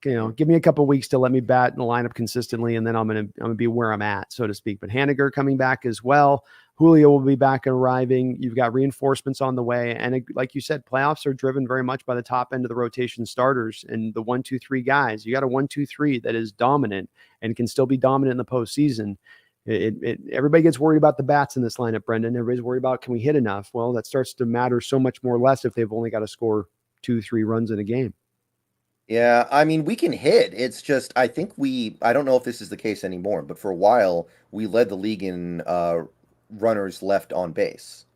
give me a couple of weeks to let me bat in the lineup consistently, and then I'm gonna be where I'm at, so to speak. But Haniger coming back as well. Julio will be back and arriving. You've got reinforcements on the way. And like you said, playoffs are driven very much by the top end of the rotation starters and the 1, 2, 3 guys. You got a 1, 2, 3 that is dominant and can still be dominant in the postseason. Everybody gets worried about the bats in this lineup, Brendon. Everybody's worried about, can we hit enough? Well, that starts to matter so much more less if they've only got to score 2, 3 runs in a game. Yeah, I mean, we can hit. It's just, I think I don't know if this is the case anymore, but for a while, we led the league in runners left on base.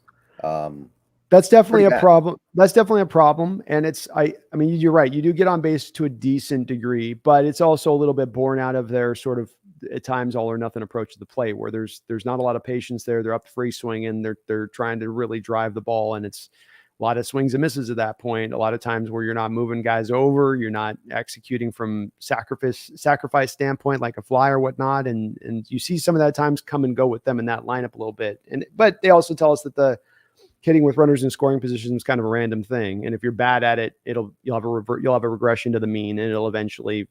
That's definitely a problem. That's definitely a problem. And I mean, you're right. You do get on base to a decent degree, but it's also a little bit born out of their sort of at times all or nothing approach to the play where there's not a lot of patience there. They're up free swinging. They're trying to really drive the ball, and it's a lot of swings and misses at that point. A lot of times where you're not moving guys over, you're not executing from sacrifice standpoint, like a fly or whatnot. And you see some of that times come and go with them in that lineup a little bit. But they also tell us that the hitting with runners in scoring positions is kind of a random thing. And if you're bad at it, you'll have a regression to the mean, and it'll eventually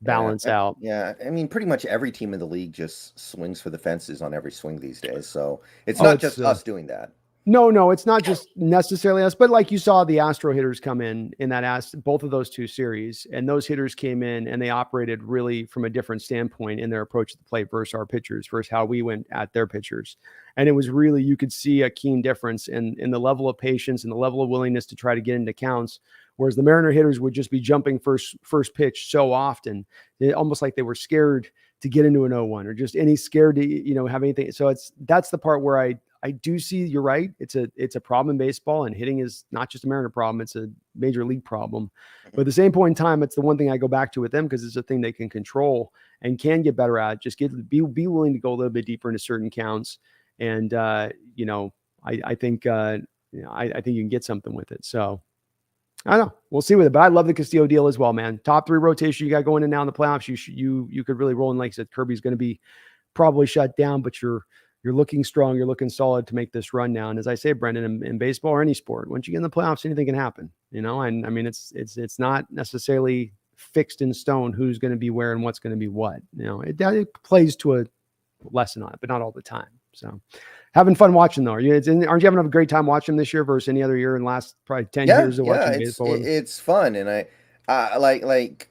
balance out. Yeah. I mean, pretty much every team in the league just swings for the fences on every swing these days. So it's not just us doing that. No, it's not just necessarily us, but like you saw the Astro hitters come in both of those two series, and those hitters came in and they operated really from a different standpoint in their approach to the plate versus our pitchers, versus how we went at their pitchers. And it was really, you could see a keen difference in the level of patience and the level of willingness to try to get into counts. Whereas the Mariner hitters would just be jumping first pitch so often, almost like they were scared to get into an 0-1 or just scared to, have anything. So that's the part where I do see you're right. It's a problem in baseball, and hitting is not just a Mariner problem. It's a major league problem. But at the same point in time, it's the one thing I go back to with them because it's a thing they can control and can get better at. Just be willing to go a little bit deeper into certain counts. And, I think, I think you can get something with it. So I don't know. We'll see with it, but I love the Castillo deal as well, man. Top 3 rotation you got going in now in the playoffs. You could really roll in. Like I said, Kirby's going to be probably shut down, but you're looking strong. You're looking solid to make this run now. And as I say, Brendon, in baseball or any sport, once you get in the playoffs, anything can happen, And I mean, it's not necessarily fixed in stone who's going to be where and what's going to be what. It plays to a lesson on it, but not all the time. So having fun watching though. Aren't you having a great time watching this year versus any other year in the last probably 10 years of watching baseball? It's fun. And I like,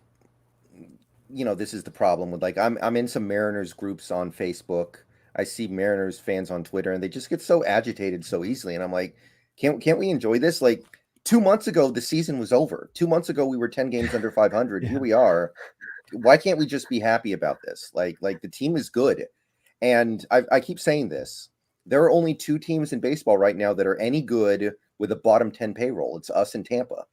this is the problem with I'm in some Mariners groups on Facebook. I see Mariners fans on Twitter and they just get so agitated so easily. And I'm like, can't we enjoy this? Like 2 months ago, the season was over. 2 months ago, we were 10 games under 500. Here we are. Why can't we just be happy about this? Like the team is good. And I keep saying this. There are only 2 teams in baseball right now that are any good with a bottom 10 payroll. It's us and Tampa.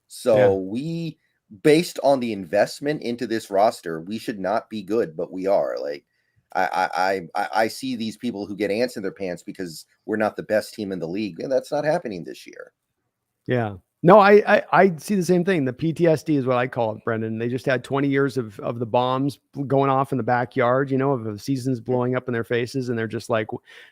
So we, based on the investment into this roster, we should not be good, but we are. Like I see these people who get ants in their pants because we're not the best team in the league, and that's not happening this year. Yeah. No, I see the same thing. The PTSD is what I call it, Brendon. They just had 20 years of the bombs going off in the backyard, of the seasons blowing up in their faces. And they're just like,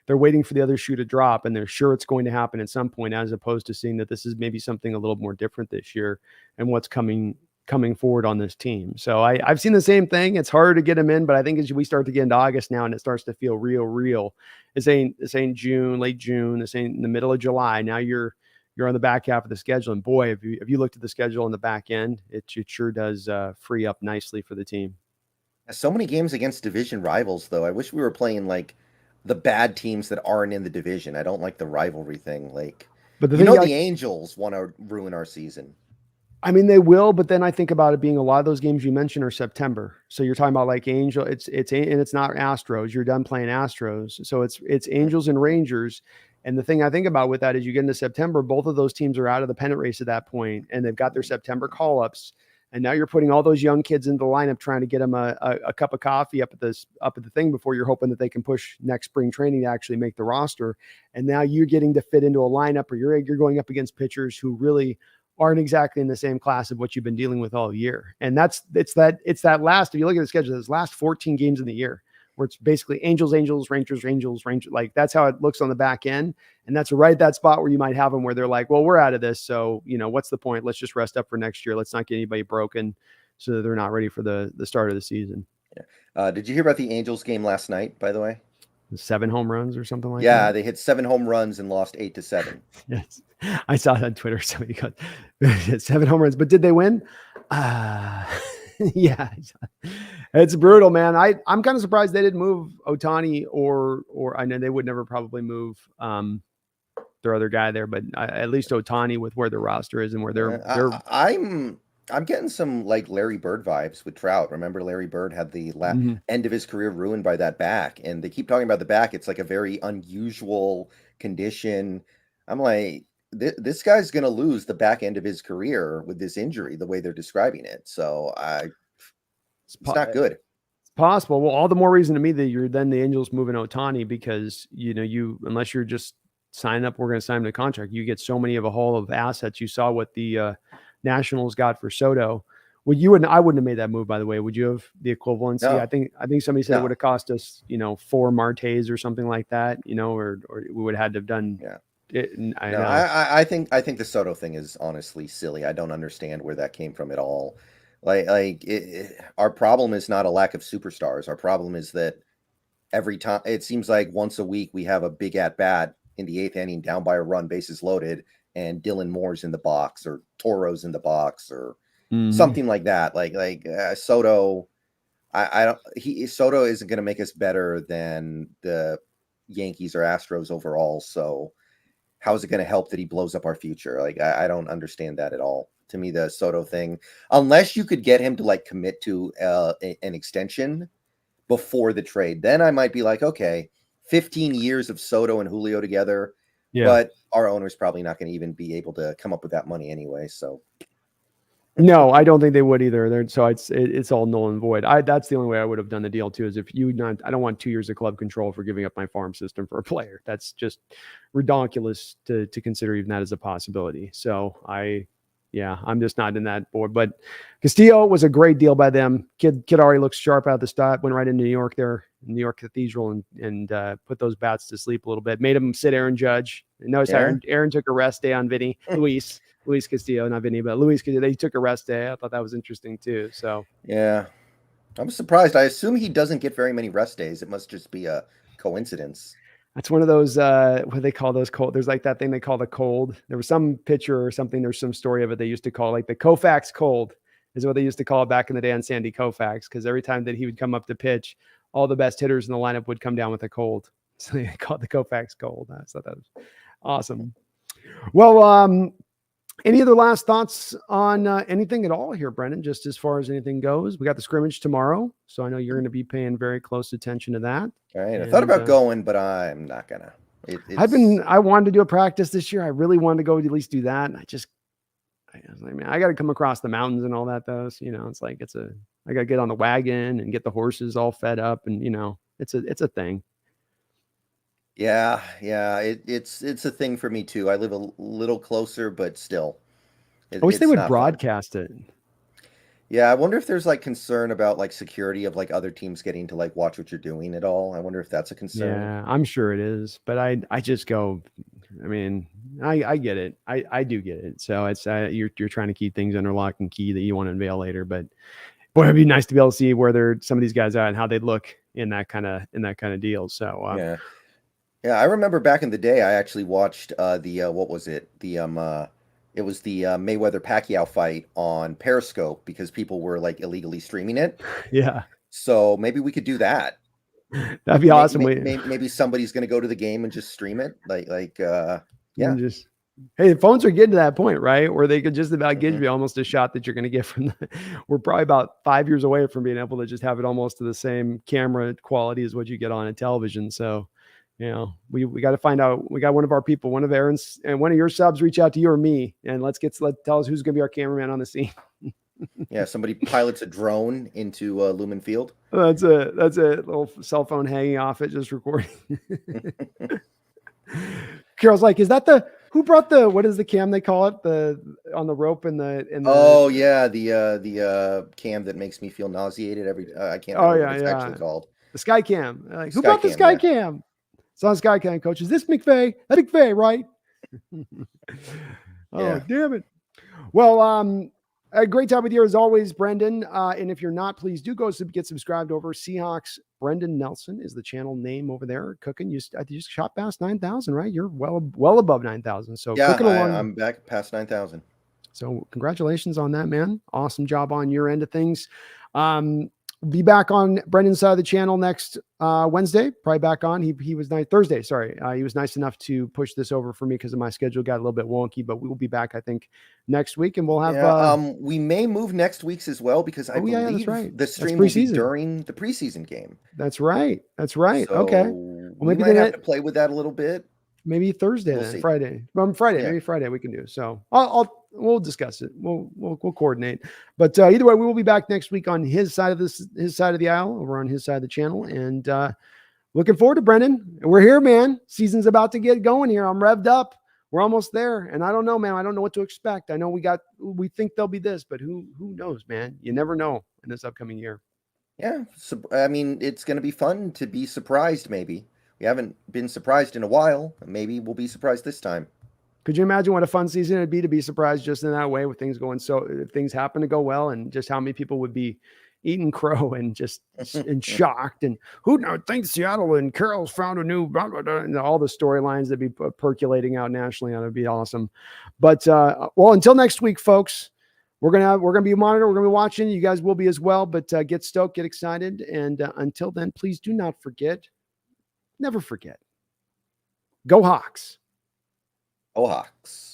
they're waiting for the other shoe to drop. And they're sure it's going to happen at some point, as opposed to seeing that this is maybe something a little more different this year and what's coming forward on this team. So I've seen the same thing. It's harder to get them in, but I think as we start to get into August now and it starts to feel real, this ain't June, late June, this ain't in the middle of July. Now you're on the back half of the schedule. And boy, if you looked at the schedule on the back end, it sure does free up nicely for the team. So many games against division rivals, though. I wish we were playing like the bad teams that aren't in the division. I don't like the rivalry thing. But the Angels want to ruin our season. I mean, they will, but then I think about it being a lot of those games you mentioned are September. So you're talking about like Angel, and it's not Astros. You're done playing Astros. So it's Angels and Rangers. And the thing I think about with that is you get into September, both of those teams are out of the pennant race at that point, and they've got their September call-ups. And now you're putting all those young kids into the lineup, trying to get them a cup of coffee up at the thing before you're hoping that they can push next spring training to actually make the roster. And now you're getting to fit into a lineup, or you're going up against pitchers who really aren't exactly in the same class of what you've been dealing with all year. And it's that last, if you look at the schedule, those last 14 games in the year, where it's basically Angels, Rangers. Like that's how it looks on the back end. And that's right at that spot where you might have them where they're like, well, we're out of this. So, what's the point? Let's just rest up for next year. Let's not get anybody broken so that they're not ready for the start of the season. Yeah. Did you hear about the Angels game last night, by the way? 7 home runs or something like that? Yeah, they hit 7 home runs and lost 8-7. Yes. I saw it on Twitter. Somebody got 7 home runs, but did they win? Yeah, it's brutal, man. I'm kind of surprised they didn't move Ohtani or I know they would never probably move their other guy there, but at least Ohtani with where their roster is and where they're. I'm getting some like Larry Bird vibes with Trout. Remember, Larry Bird had the end of his career ruined by that back, and they keep talking about the back. It's like a very unusual condition. I'm like, this guy's going to lose the back end of his career with this injury, the way they're describing it. So it's not good. It's possible. Well, all the more reason to me that you're then the Angels moving Ohtani, because unless you're just signing up, we're going to sign him to contract. You get so many of a haul of assets. You saw what the Nationals got for Soto. I wouldn't have made that move, by the way. Would you have the equivalency? No. I think somebody said it would have cost us, 4 Martes or something like that, or we would have had to have done. Yeah. I think the Soto thing is honestly silly. I don't understand where that came from at all. Our problem is not a lack of superstars. Our problem is that every time it seems like once a week we have a big at bat in the 8th inning, down by a run, bases loaded, and Dylan Moore's in the box or Toro's in the box or something like that. Like Soto, Soto isn't going to make us better than the Yankees or Astros overall. So how is it going to help that he blows up our future? Like, I don't understand that at all. To me, the Soto thing, unless you could get him to like commit to an extension before the trade, then I might be like, okay, 15 years of Soto and Julio together. Yeah. But our owner's probably not going to even be able to come up with that money anyway. So no, I don't think they would either. So it's all null and void. That's the only way I would have done the deal too. Is if I don't want 2 years of club control for giving up my farm system for a player. That's just ridiculous to consider even that as a possibility. So I'm just not in that board. But Castillo was a great deal by them. Kid already looks sharp out of the start. Went right into New York there, New York Cathedral, and put those bats to sleep a little bit. Made him sit Aaron Judge. Notice Aaron took a rest day on Vinny. Luis Castillo, not Vinny, but Luis Castillo. They took a rest day. I thought that was interesting too. So yeah, I was surprised. I assume he doesn't get very many rest days. It must just be a coincidence. That's one of those, what do they call those cold? There's like that thing they call the cold. There was some pitcher or something. There's some story of it. They used to call like the Koufax cold is what they used to call it back in the day on Sandy Koufax. Because every time that he would come up to pitch, all the best hitters in the lineup would come down with a cold. So they called it the Koufax cold. I thought that was awesome. Well, any other last thoughts on anything at all here, Brendon, just as far as anything goes? We got the scrimmage tomorrow, so I know you're going to be paying very close attention to that. All right. I thought about going, but I'm not going to. I wanted to do a practice this year. I really wanted to go to at least do that. And I was like, man, I got to come across the mountains and all that though. So, it's like, I got to get on the wagon and get the horses all fed up. And, it's a thing. Yeah. It's a thing for me too. I live a little closer, but still. I wish they would broadcast it. Yeah, I wonder if there's like concern about like security of like other teams getting to like watch what you're doing at all. I wonder if that's a concern. Yeah, I'm sure it is. But I just go, I mean, I get it. I do get it. So it's you're trying to keep things under lock and key that you want to unveil later. But boy, it'd be nice to be able to see where some of these guys are and how they look in that kind of deal. So yeah, I remember back in the day, I actually watched what was it? It was the Mayweather Pacquiao fight on Periscope because people were like illegally streaming it. Yeah. So maybe we could do that. That'd be awesome. Maybe somebody's going to go to the game and just stream it. Yeah. Hey, the phones are getting to that point, right? Where they could just about give you almost a shot that you're going to get from we're probably about 5 years away from being able to just have it almost to the same camera quality as what you get on a television. So, we got to find out. We got one of our people, one of Aaron's and one of your subs reach out to you or me and tell us who's going to be our cameraman on the scene. Yeah. Somebody pilots a drone into Lumen Field. That's a little cell phone hanging off it, just recording. Carol's like, is that who brought what is the cam they call it? On the rope and the oh yeah. The cam that makes me feel nauseated I can't remember what it's actually called. The sky cam. Like, who brought the sky cam? It's on Sky Cam, coach. Is this McVay? That's McVay, right? Damn it. Well, a great time with you as always, Brendon. And if you're not, please do go get subscribed over. Seahawks Brendon Nelson is the channel name over there. Cooking. You just shot past 9,000, right? You're well above 9,000. So yeah, cooking along. I'm back past 9,000. So congratulations on that, man. Awesome job on your end of things. Be back on Brendon's side of the channel next Wednesday. Probably back on. He was nice Thursday. Sorry, he was nice enough to push this over for me because of my schedule got a little bit wonky. But we will be back, I think, next week, and we'll have. We may move next week's as well because I believe that's right. The stream will be during the preseason game. That's right. So okay. Well, maybe we might have to play with that a little bit. Maybe Thursday, then, Friday. Maybe Friday we can do. So we'll discuss it. We'll coordinate. But either way, we will be back next week on his side of the aisle, over on his side of the channel, and looking forward to Brendon. We're here, man. Season's about to get going here. I'm revved up. We're almost there, and I don't know, man. I don't know what to expect. I know we think there'll be this, but who knows, man? You never know in this upcoming year. Yeah, I mean, it's going to be fun to be surprised. Maybe. We haven't been surprised in a while. Maybe we'll be surprised this time. Could you imagine what a fun season it'd be to be surprised just in that way with things going if things happen to go well, and just how many people would be eating crow and just and shocked. And who now thinks Seattle and Carroll's found a new blah, blah, blah, and all the storylines that be percolating out nationally. That would be awesome. But well, until next week, folks, we're gonna be monitoring. We're gonna be watching. You guys will be as well. But get stoked, get excited, and until then, please do not forget. Never forget. Go Hawks. Go Hawks.